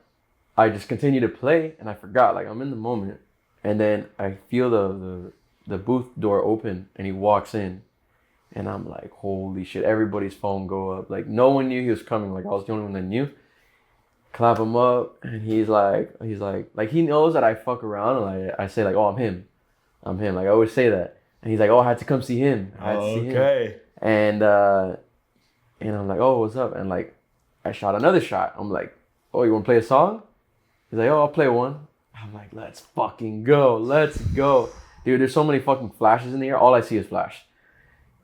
I just continue to play, and I forgot, like I'm in the moment. And then I feel the booth door open, and he walks in, and I'm like, holy shit! Everybody's phone go up. Like no one knew he was coming. Like I was the only one that knew. Clap him up, and he's like he knows that I fuck around, and I say like, oh, I'm him. Like I always say that, and he's like, oh, I had to come see him. I had to see him. And I'm like, oh, what's up? And like, I shot another shot. I'm like, oh, you want to play a song? He's like, oh, I'll play one. I'm like, let's fucking go. Let's go. Dude, there's so many fucking flashes in the air. All I see is flash.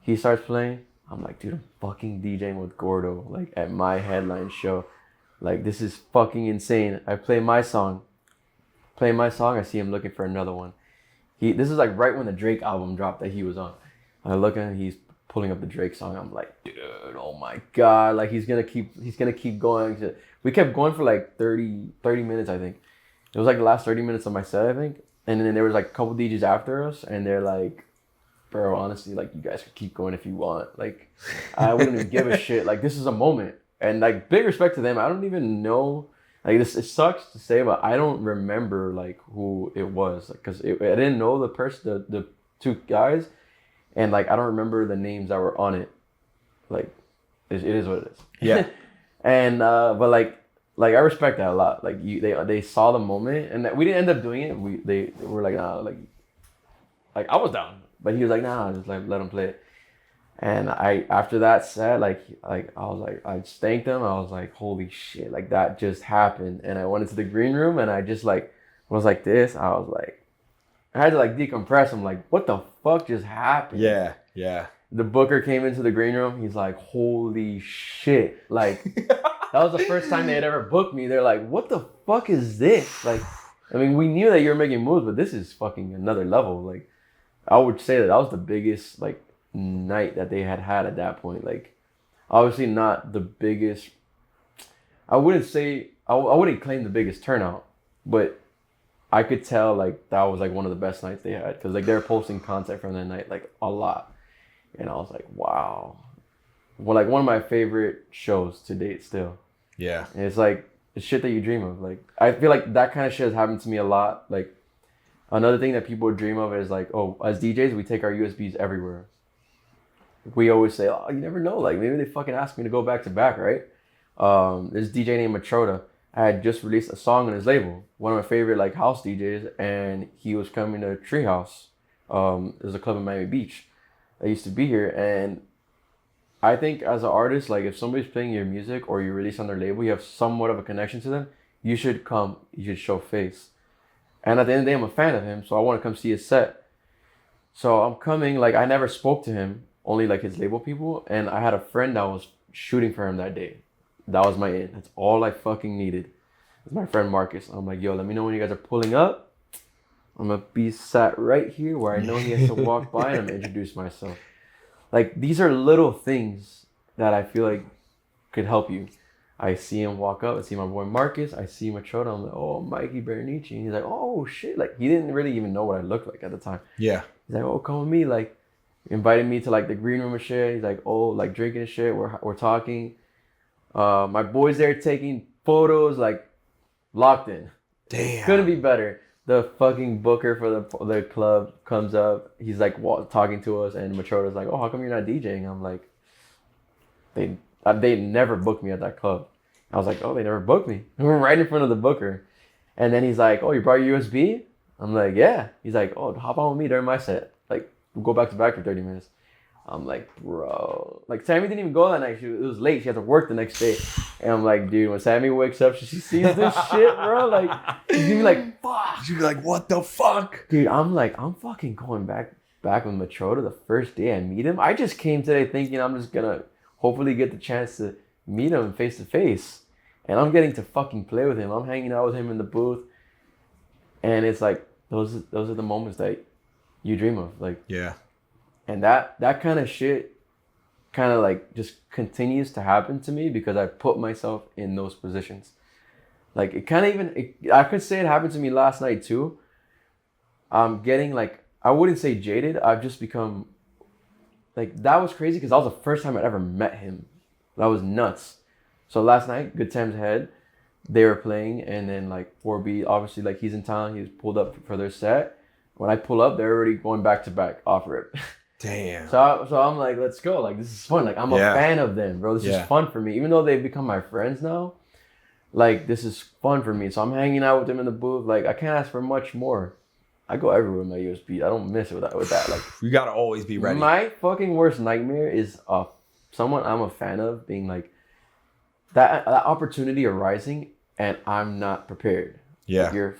He starts playing. I'm like, dude, I'm fucking DJing with Gordo, like at my headline show. Like, this is fucking insane. I play my song. I see him looking for another one. This is like right when the Drake album dropped that he was on. I look at him, he's pulling up the Drake song. I'm like, dude, oh my God. Like, he's gonna keep going. We kept going for like 30 minutes, I think. It was like the last 30 minutes of my set, I think. And then there was like a couple DJs after us, and they're like, bro, honestly, like, you guys could keep going if you want. Like, I wouldn't even give a shit. Like, this is a moment. And like, big respect to them. I don't even know, like, this, it sucks to say, but I don't remember like who it was. Like, cause I didn't know the person, the two guys. And like, I don't remember the names that were on it. Like, it is what it is. Yeah. And, but like I respect that a lot. Like they saw the moment, and that we didn't end up doing it. They were like, nah, like I was down, but he was like, nah, just like let him play it. And after that set, like I was like, I just thanked them. I was like, holy shit, like that just happened. And I went into the green room, and I just like was like this. I was like, I had to like decompress. I'm like, what the fuck just happened? Yeah. The booker came into the green room. He's like, holy shit. Like, that was the first time they had ever booked me. They're like, what the fuck is this? Like, I mean, we knew that you were making moves, but this is fucking another level. Like, I would say that was the biggest, like, night that they had at that point. Like, obviously not the biggest. I wouldn't claim the biggest turnout, but I could tell, like, that was, like, one of the best nights they had. Because, like, they were posting content from that night, like, a lot. And I was like, wow. Well, like, one of my favorite shows to date still. Yeah. And it's like, it's shit that you dream of. Like, I feel like that kind of shit has happened to me a lot. Like, another thing that people dream of is like, oh, as DJs, we take our USBs everywhere. We always say, oh, you never know. Like, maybe they fucking ask me to go back to back, right? This DJ named Matroda, I had just released a song on his label. One of my favorite, like, house DJs. And he was coming to Treehouse. There's a club in Miami Beach. I used to be here, and I think as an artist, like, if somebody's playing your music or you release on their label, you have somewhat of a connection to them, you should come, you should show face. And at the end of the day, I'm a fan of him, so I want to come see his set. So I'm coming, like, I never spoke to him, only like his label people, and I had a friend that was shooting for him that day. That was my in. That's all I fucking needed. It's my friend Marcus. I'm like, yo, let me know when you guys are pulling up. I'm gonna be sat right here where I know he has to walk by, and I'm gonna introduce myself. Like, these are little things that I feel like could help you. I see him walk up. I see my boy Marcus. I see Machoda. I'm like, oh, Mikey Barreneche. And he's like, oh, shit. Like, he didn't really even know what I looked like at the time. Yeah. He's like, oh, come with me. Like, invited me to, like, the green room and shit. He's like, oh, like, drinking and shit. We're talking. My boy's there taking photos, like, locked in. Damn. Couldn't be better. The fucking booker for the club comes up. He's, like, talking to us. And Machoda's like, oh, how come you're not DJing? I'm like, they never booked me at that club. I was like, oh, they never booked me. We're right in front of the booker. And then he's like, oh, you brought your USB? I'm like, yeah. He's like, oh, hop on with me during my set. Like, we'll go back to back for 30 minutes. I'm like, bro. Like, Samy didn't even go that night. It was late. She had to work the next day. And I'm like, dude, when Samy wakes up, she sees this shit, bro. Like, she's gonna be like, fuck. She'd be like, what the fuck? Dude, I'm like, I'm fucking going back with Machoda the first day I meet him. I just came today thinking I'm just gonna hopefully get the chance to meet him face to face. And I'm getting to fucking play with him. I'm hanging out with him in the booth. And it's like, those are the moments that you dream of. Like, yeah. And that kind of shit kind of like just continues to happen to me because I put myself in those positions. Like, it kind of even, I could say it happened to me last night too. I'm getting like, I wouldn't say jaded. I've just become, like, that was crazy because that was the first time I'd ever met him. That was nuts. So last night, Good Times Ahead, they were playing, and then like 4B, obviously, like, he's in town, he was pulled up for their set. When I pull up, they're already going back to back off rip. Damn. So I'm like, let's go. Like, this is fun. Like, I'm a fan of them, bro. This is fun for me. Even though they've become my friends now, like, this is fun for me. So I'm hanging out with them in the booth. Like, I can't ask for much more. I go everywhere with my USB. I don't miss it with that. Like, you gotta always be ready. My fucking worst nightmare is someone I'm a fan of being like, that opportunity arising and I'm not prepared. Yeah. Like,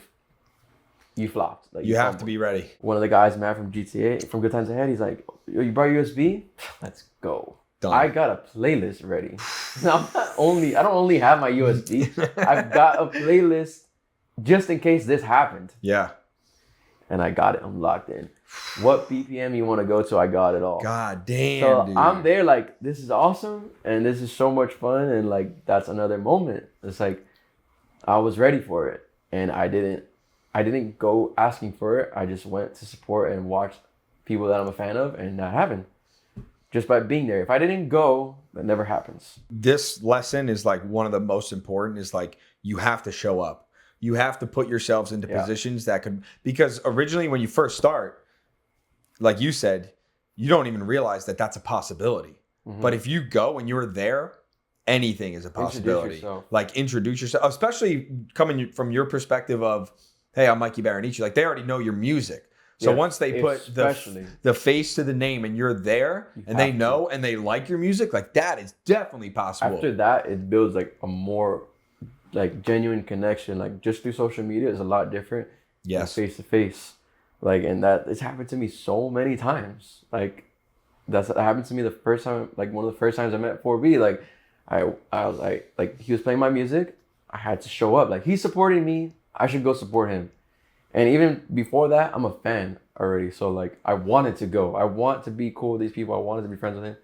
you flopped. Like, you have to be ready. One of the guys, Matt from GTA, from Good Times Ahead, he's like, yo, you brought your USB? Let's go. Done. I got a playlist ready. I don't only have my USB. I've got a playlist just in case this happened. Yeah. And I got it. I'm locked in. What BPM you want to go to, I got it all. God damn, so dude. I'm there like, this is awesome. And this is so much fun. And like, that's another moment. It's like, I was ready for it. And I didn't go asking for it. I just went to support and watch people that I'm a fan of. And that happened. Just by being there. If I didn't go, that never happens. This lesson is like one of the most important, is like, you have to show up. You have to put yourselves into positions that could, because originally when you first start, like you said, you don't even realize that that's a possibility. Mm-hmm. But if you go and you're there, anything is a possibility. Introduce yourself, especially coming from your perspective of, hey, I'm Mikey Barreneche. Like, they already know your music. So once they put the face to the name and you're there and they know and they like your music, like, that is definitely possible. After that, it builds like a more like genuine connection. Like, just through social media is a lot different than face to face. Like, and that it's happened to me so many times. Like, that happened to me the first time, like one of the first times I met 4B. Like, I was like he was playing my music, I had to show up. Like, he's supporting me, I should go support him. And even before that, I'm a fan already. So like, I wanted to go. I want to be cool with these people. I wanted to be friends with him.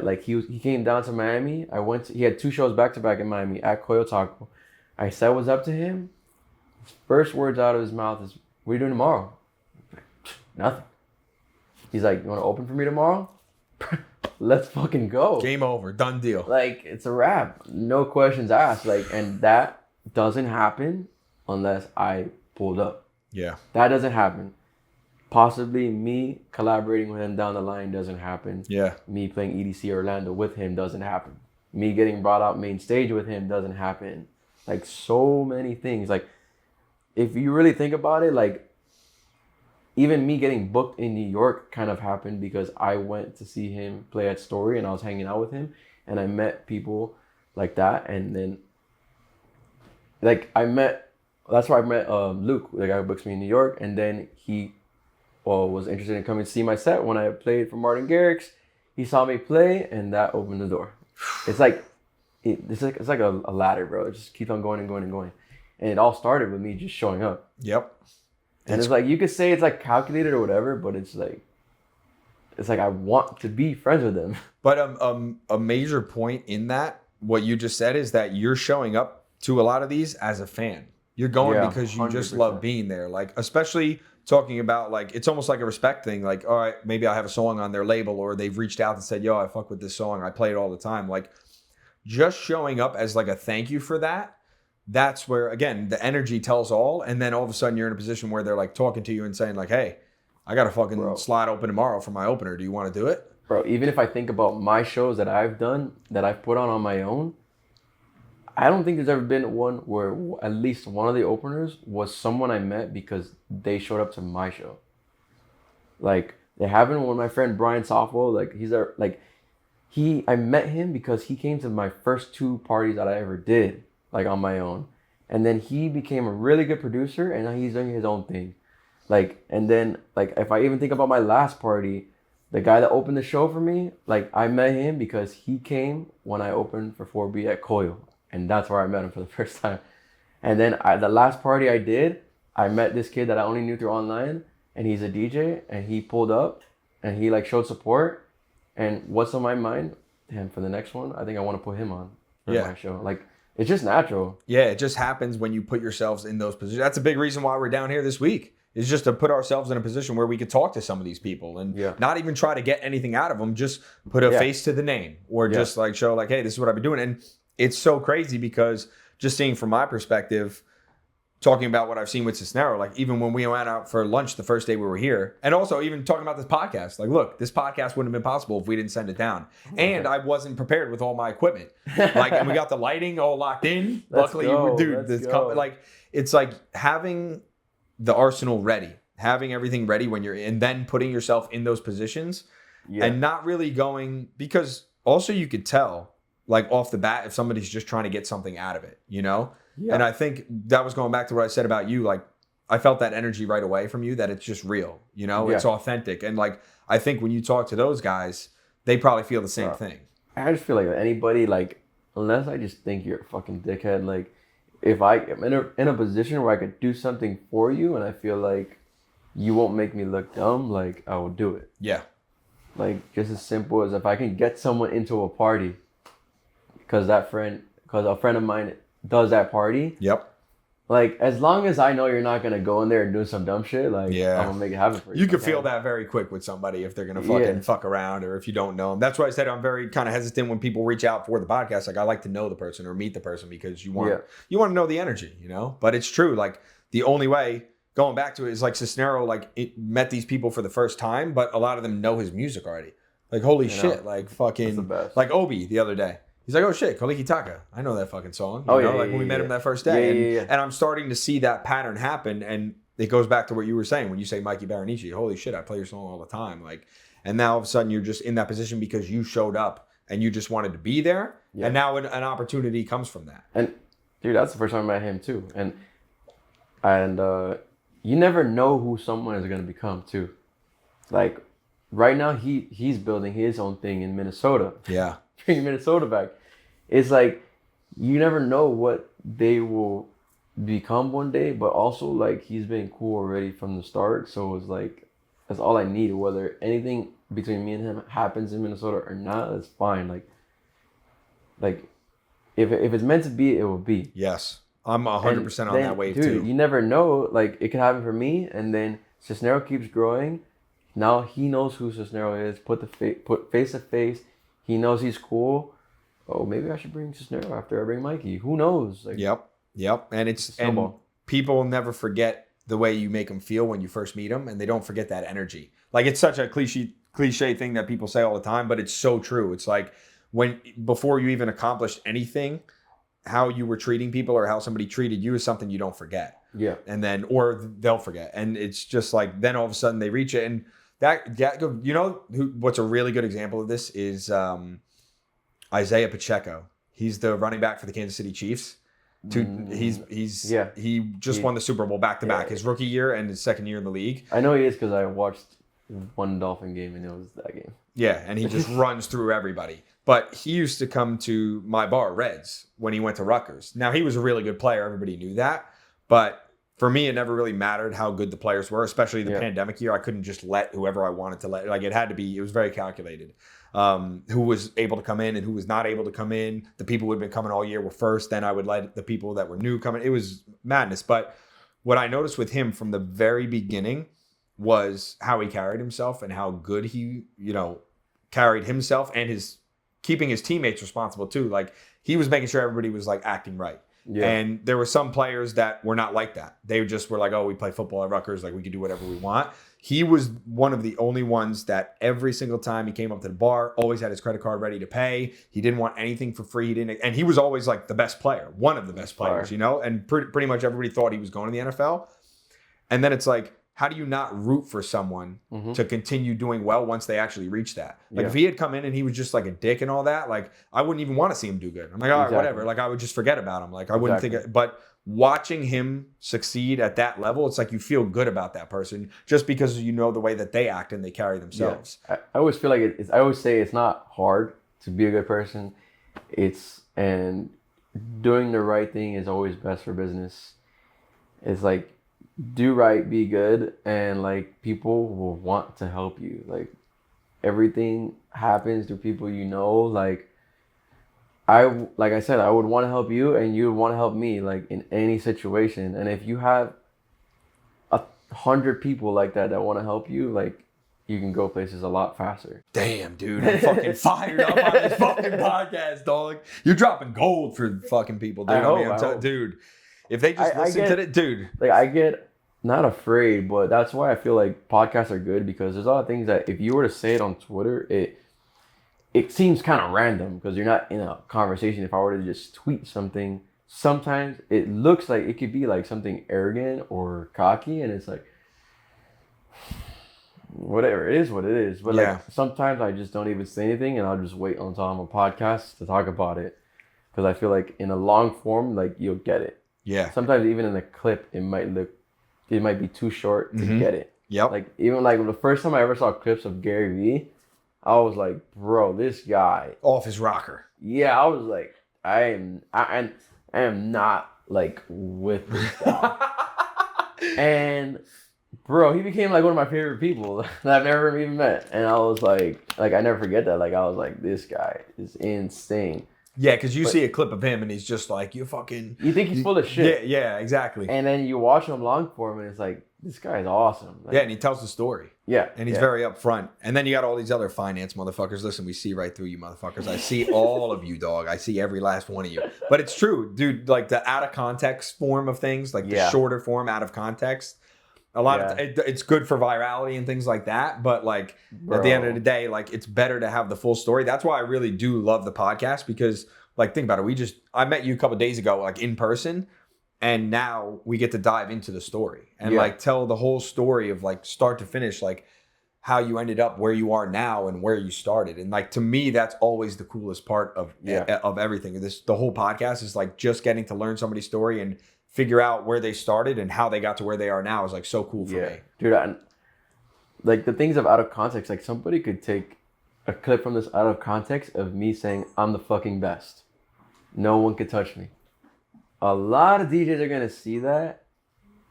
Like, he came down to Miami. He had 2 shows back to back in Miami at Coyo Taco. I said what's up to him. His first words out of his mouth is, what are you doing tomorrow? Like, nothing. He's like, you want to open for me tomorrow? Let's fucking go. Game over. Done deal. Like, it's a wrap. No questions asked. Like, and that doesn't happen unless I pulled up. Yeah. That doesn't happen. Possibly me collaborating with him down the line doesn't happen. Yeah. Me playing EDC Orlando with him doesn't happen. Me getting brought out main stage with him doesn't happen. Like, so many things. Like, if you really think about it, like, even me getting booked in New York kind of happened because I went to see him play at Story and I was hanging out with him and I met people like that. And then, like, that's where I met Luke, the guy who books me in New York. And then he was interested in coming to see my set when I played for Martin Garrix. He saw me play and that opened the door. it's like it's like a ladder, bro. It just keeps on going and going and going. And it all started with me just showing up. Yep. And it's like, you could say it's like calculated or whatever, but it's like I want to be friends with them. But a major point in that, what you just said, is that you're showing up to a lot of these as a fan. You're going because you 100%. Just love being there. Like, especially talking about, like, it's almost like a respect thing. Like, all right, maybe I have a song on their label, or they've reached out and said, yo, I fuck with this song. I play it all the time. Like, just showing up as like a thank you for that. That's where, again, the energy tells all. And then all of a sudden you're in a position where they're like talking to you and saying like, hey, I got a fucking slot open tomorrow for my opener. Do you want to do it? Bro, even if I think about my shows that I've done, that I've put on my own, I don't think there's ever been one where at least one of the openers was someone I met because they showed up to my show. Like, they happened when my friend Brian Softwell, I met him because he came to my first 2 parties that I ever did, like, on my own. And then he became a really good producer, and now he's doing his own thing. Like, and then, like, if I even think about my last party, the guy that opened the show for me, like, I met him because he came when I opened for 4B at Coil. And that's where I met him for the first time. And then the last party I did, I met this kid that I only knew through online, and he's a DJ, and he pulled up, and he, like, showed support. And what's on my mind? Damn, for the next one, I think I want to put him on for my show. Like, it's just natural. Yeah, it just happens when you put yourselves in those positions. That's a big reason why we're down here this week, is just to put ourselves in a position where we could talk to some of these people and not even try to get anything out of them. Just put a face to the name, or just like show like, hey, this is what I've been doing. And it's so crazy because just seeing from my perspective, talking about what I've seen with Ciisnero, like even when we went out for lunch the first day we were here, and also even talking about this podcast, like, look, this podcast wouldn't have been possible if we didn't send it down. And I wasn't prepared with all my equipment. Like, and we got the lighting all locked in. Luckily, like, it's like having the arsenal ready, having everything ready when you're in, then putting yourself in those positions and not really going, because also you could tell, like, off the bat, if somebody's just trying to get something out of it, you know? Yeah. And I think that was going back to what I said about you. Like, I felt that energy right away from you, that it's just real, you know, it's authentic. And like, I think when you talk to those guys, they probably feel the same thing. I just feel like anybody, like, unless I just think you're a fucking dickhead, like, if I am in a position where I could do something for you and I feel like you won't make me look dumb, like, I will do it. Yeah. Like, just as simple as if I can get someone into a party because a friend of mine does that party. Yep. Like, as long as I know you're not gonna go in there and do some dumb shit, like, I'm gonna make it happen for you. You can feel that very quick with somebody if they're gonna fucking fuck around, or if you don't know them. That's why I said I'm very kind of hesitant when people reach out for the podcast. Like, I like to know the person or meet the person, because you want to know the energy, you know. But it's true. Like, the only way, going back to it, is like Ciisnero, like, it met these people for the first time, but a lot of them know his music already. Like, holy shit, like fucking, like Obi the other day. He's like, oh shit, Koliki Taka. I know that fucking song. You know, like when we met him that first day. And I'm starting to see that pattern happen. And it goes back to what you were saying when you say Mikey Barreneche. Holy shit, I play your song all the time. Like, and now all of a sudden you're just in that position because you showed up and you just wanted to be there. Yeah. And now an opportunity comes from that. And dude, that's the first time I met him too. And you never know who someone is gonna become too. Like, right now he's building his own thing in Minnesota. Yeah. Bringing Minnesota back. It's like, you never know what they will become one day, but also, like, he's been cool already from the start. So it's like, that's all I need. Whether anything between me and him happens in Minnesota or not, that's fine. Like if it's meant to be, it will be. Yes. I'm 100% on that wave too. Dude, you never know. Like, it could happen for me, and then Ciisnero keeps growing. Now he knows who Ciisnero is. Put face to face. He knows he's cool. Oh, maybe I should bring Ciisnero after I bring Mikey. Who knows? Like, Yep. And and people never forget the way you make them feel when you first meet them, and they don't forget that energy. Like, it's such a cliche thing that people say all the time, but it's so true. It's like, before you even accomplished anything, how you were treating people or how somebody treated you is something you don't forget. Yeah. And then, or they'll forget. And it's just like, then all of a sudden they reach it. And that you know, what's a really good example of this is Isaiah Pacheco. He's the running back for the Kansas City Chiefs. He just won the Super Bowl back to back, his rookie year and his second year in the league. I know he is because I watched one Dolphin game, and it was that game. Yeah, and he just runs through everybody. But he used to come to my bar, Reds, when he went to Rutgers. Now, he was a really good player. Everybody knew that. But for me, it never really mattered how good the players were, especially the pandemic year. I couldn't just let whoever I wanted to let. Like, it had to be, it was very calculated. Who was able to come in and who was not able to come in. The people who had been coming all year were first. Then I would let the people that were new come in. It was madness. But what I noticed with him from the very beginning was how he carried himself and how good he, carried himself and keeping his teammates responsible too. Like, he was making sure everybody was like acting right. Yeah. And there were some players that were not like that. They just were like, oh, we play football at Rutgers. Like, we can do whatever we want. He was one of the only ones that every single time he came up to the bar, always had his credit card ready to pay. He didn't want anything for free. And he was always like the best player, one of the best players, and pretty much everybody thought he was going to the NFL. And then it's like, how do you not root for someone to continue doing well once they actually reach that? Like, if he had come in and he was just like a dick and all that, like, I wouldn't even want to see him do good. I'm like, all right, whatever. Like, I would just forget about him. Like, I wouldn't think but watching him succeed at that level, it's like you feel good about that person just because you know the way that they act and they carry themselves. Yeah. I always feel like I always say it's not hard to be a good person. And doing the right thing is always best for business. It's like, do right, be good, and like, people will want to help you. Like, everything happens to people like I said, I would want to help you and you would want to help me, like, in any situation. And if you have 100 people like that want to help you, like, you can go places a lot faster. Damn, dude, I'm fucking fired up on this fucking podcast, dog. You're dropping gold for fucking people, dude. I hope. Dude, if they just listen to it, dude. Like, I get not afraid, but that's why I feel like podcasts are good, because there's a lot of things that if you were to say it on Twitter, it seems kind of random because you're not in a conversation. If I were to just tweet something, sometimes it looks like it could be like something arrogant or cocky, and it's like, whatever, it is what it is. But like, sometimes I just don't even say anything, and I'll just wait until I'm a podcast to talk about it, because I feel like in a long form, like, you'll get it. Yeah. Sometimes even in a clip, it might be too short to get it. Yep. Like, even like the first time I ever saw clips of Gary Vee, I was like, bro, this guy off his rocker. Yeah, I was like, I am not like with this guy. And bro, he became like one of my favorite people that I've never even met. And I was like I never forget that. Like, I was like, this guy is insane. Yeah, because you see a clip of him and he's just like, you think he's full of shit. Yeah, exactly. And then you watch him long form and it's like, this guy is awesome. Like, yeah, and he tells the story. Yeah. And he's very upfront. And then you got all these other finance motherfuckers. Listen, we see right through you motherfuckers. I see all of you, dog. I see every last one of you. But it's true, dude. Like, the out of context form of things, like the shorter form out of context. A lot of it's good for virality and things like that, but like, at the end of the day, like, it's better to have the full story. That's why I really do love the podcast, because, like, think about it. I met you a couple of days ago, like, in person, and now we get to dive into the story and like tell the whole story of like start to finish, like how you ended up where you are now and where you started. And like, to me, that's always the coolest part of everything. The whole podcast is like just getting to learn somebody's story and figure out where they started and how they got to where they are now is like so cool for me. Dude, like, the things of out of context, like, somebody could take a clip from this out of context of me saying, I'm the fucking best. No one could touch me. A lot of DJs are going to see that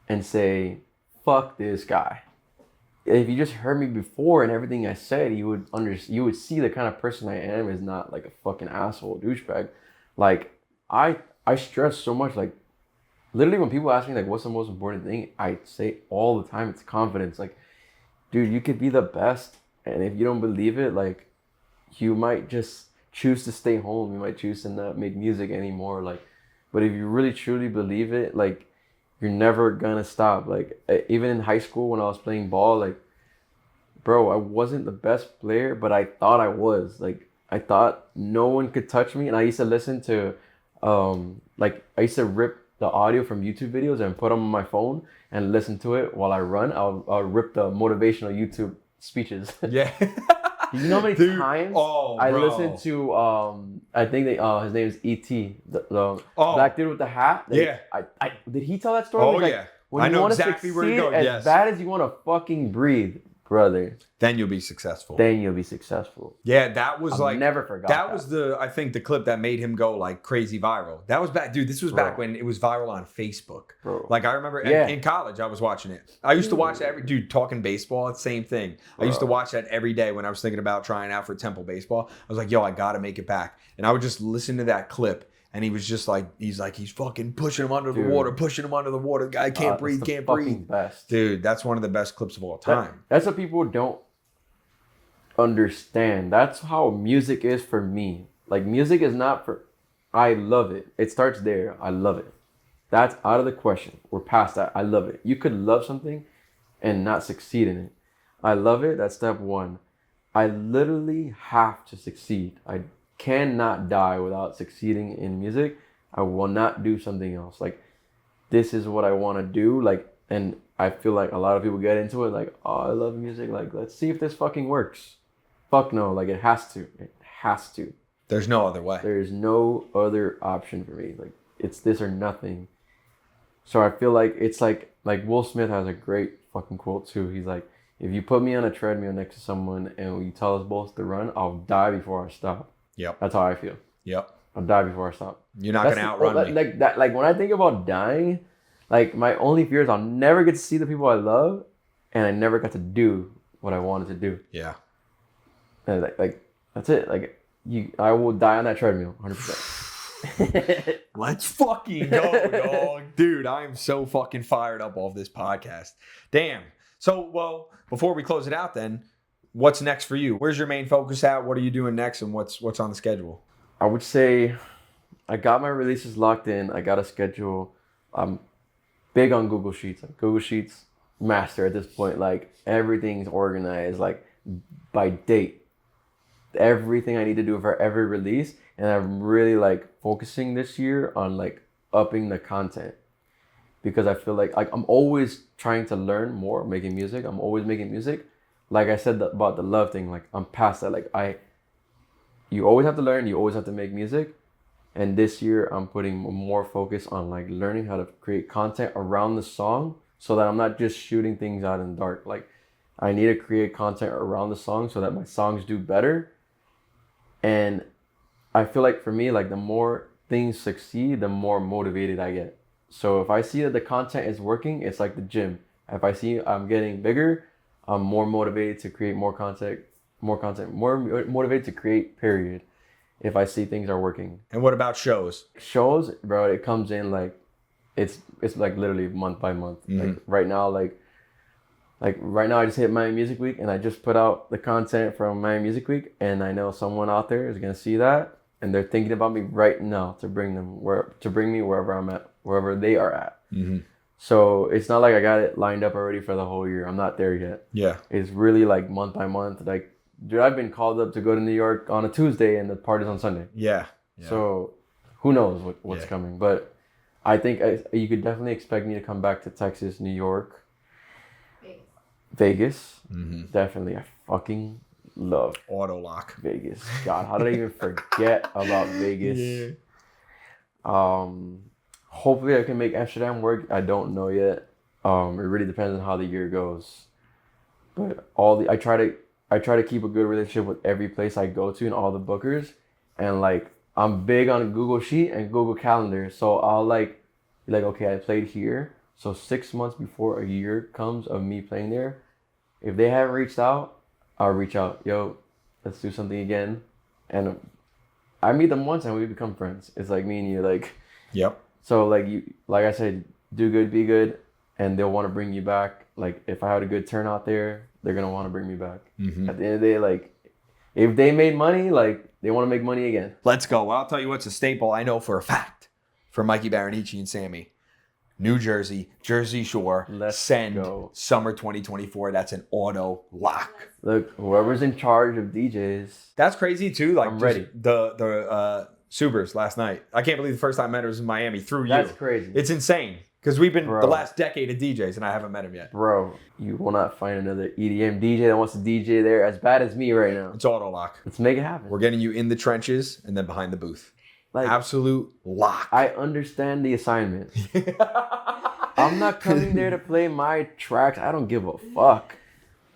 and say, fuck this guy. If you just heard me before and everything I said, you would see the kind of person I am is not like a fucking asshole douchebag. Like, I stress so much, like, literally when people ask me, like, what's the most important thing, I say all the time, it's confidence. Like, dude, you could be the best, and if you don't believe it, like, you might just choose to stay home. You might choose to not make music anymore. Like, but if you really truly believe it, like, you're never gonna stop. Like, even in high school when I was playing ball, like, bro, I wasn't the best player, but I thought I was. Like, I thought no one could touch me, and I used to listen to, I used to rip the audio from YouTube videos and put them on my phone and listen to it while I run. I'll rip the motivational YouTube speeches. Yeah. You know how many times I listened to I think his name is E.T. the black dude with the hat. Did he tell that story? Oh, yeah. When I you know want exactly to where you're succeed going. as bad as you want to fucking breathe, brother, then you'll be successful. then you'll be successful. Yeah, that was I'll never forgot that was I think the clip that made him go like crazy viral. That was back, dude. This was back when it was viral on Facebook. Bro. Like I remember in college, I was watching it. I used to watch that talking baseball. Same thing. Bro. I used to watch that every day when I was thinking about trying out for Temple baseball. I was like, yo, I gotta make it back. And I would just listen to that clip. And he was just like, he's fucking pushing him under the water, pushing him under the water. The guy can't breathe, can't breathe. Best. Dude, that's one of the best clips of all time. That's what people don't understand. That's how music is for me. Like, music is not for, I love it. It starts there. I love it. That's out of the question. We're past that. I love it. You could love something and not succeed in it. I love it. That's step one. I literally have to succeed. I cannot die without succeeding in music. I will not do something else. Like, this is what I want to do. Like, and I feel like a lot of people get into it like, oh, I love music. Like, let's see if this fucking works. Fuck no. Like, it has to. It has to. There's no other way. There's no other option for me. Like, it's this or nothing. So I feel like it's like Will Smith has a great fucking quote too. He's like, if you put me on a treadmill next to someone and you tell us both to run, I'll die before I stop. Yep. That's how I feel. Yep. I'll die before I stop. You're not gonna outrun me. Like when I think about dying, like my only fear is I'll never get to see the people I love, and I never got to do what I wanted to do. Yeah. And like that's it. Like I will die on that treadmill, 100%. Let's fucking go, dog. Dude, I am so fucking fired up off this podcast. Damn. So, well, before we close it out then, what's next for you? Where's your main focus at? What are you doing next, and what's on the schedule? I would say I got my releases locked in. I got a schedule. I'm big on Google Sheets. Like Google Sheets master at this point. Like everything's organized, like by date. Everything I need to do for every release. And I'm really like focusing this year on like upping the content. Because I feel like I'm always trying to learn more making music. I'm always making music. Like I said about the love thing, like I'm past that. Like you always have to learn, you always have to make music. And this year I'm putting more focus on like learning how to create content around the song so that I'm not just shooting things out in the dark. Like I need to create content around the song so that my songs do better. And I feel like for me, like the more things succeed, the more motivated I get. So if I see that the content is working, it's like the gym. If I see I'm getting bigger, I'm more motivated to create more content, more motivated to create, period. If I see things are working. And what about shows? Shows, bro, it comes in like, it's like literally month by month. Mm-hmm. Like right now, right now I just hit Miami Music Week and I just put out the content from Miami Music Week, and I know someone out there is gonna see that and they're thinking about me right now to bring me wherever I'm at, wherever they are at. Mm-hmm. So it's not like I got it lined up already for the whole year. I'm not there yet. Yeah. It's really like month by month. Like, dude, I've been called up to go to New York on a Tuesday and the party's on Sunday. Yeah. So who knows what's coming. But I think you could definitely expect me to come back to Texas, New York, Vegas. Mm-hmm. Definitely. I fucking love Auto Lock. Vegas. God, how did I even forget about Vegas? Yeah. Hopefully I can make Amsterdam work. I don't know yet. It really depends on how the year goes. But I try to keep a good relationship with every place I go to and all the bookers. And like I'm big on Google Sheet and Google Calendar. So I'll like be like, okay, I played here. So 6 months before a year comes of me playing there, if they haven't reached out, I'll reach out. Yo, let's do something again. And I meet them once and we become friends. It's like me and you, like. Yep. So like I said, do good, be good, and they'll want to bring you back. Like if I had a good turnout there, they're gonna want to bring me back. Mm-hmm. At the end of the day, like if they made money, like they want to make money again. Let's go. Well, I'll tell you what's a staple I know for a fact for Mikey Barreneche and Samy. New Jersey, Jersey Shore, go. Summer 2024. That's an auto lock. Look, whoever's in charge of DJs. That's crazy too. Like I'm ready. The Subers last night. I can't believe the first time I met her was in Miami through you. That's crazy. It's insane. Because we've been the last decade of DJs and I haven't met him yet. Bro, you will not find another EDM DJ that wants to DJ there as bad as me right now. It's auto lock. Let's make it happen. We're getting you in the trenches and then behind the booth. Like, absolute lock. I understand the assignment. I'm not coming there to play my tracks. I don't give a fuck.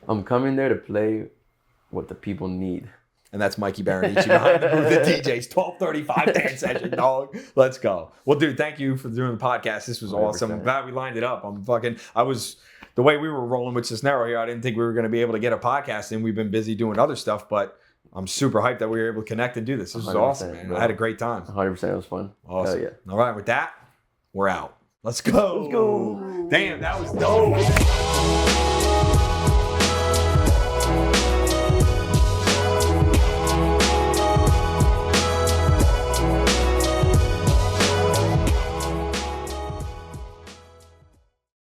I'm coming there to play what the people need. And that's Mikey Barreneche behind the booth at DJ's 12:35 dance session, dog. Let's go. Well, dude, thank you for doing the podcast. This was 100%. Awesome. I'm glad we lined it up. The way we were rolling with Ciisnero here, I didn't think we were going to be able to get a podcast in. We've been busy doing other stuff, but I'm super hyped that we were able to connect and do this. This was awesome, man. Bro. I had a great time. 100%. It was fun. Awesome. Hell yeah. All right, with that, we're out. Let's go. Let's go. Damn, that was dope.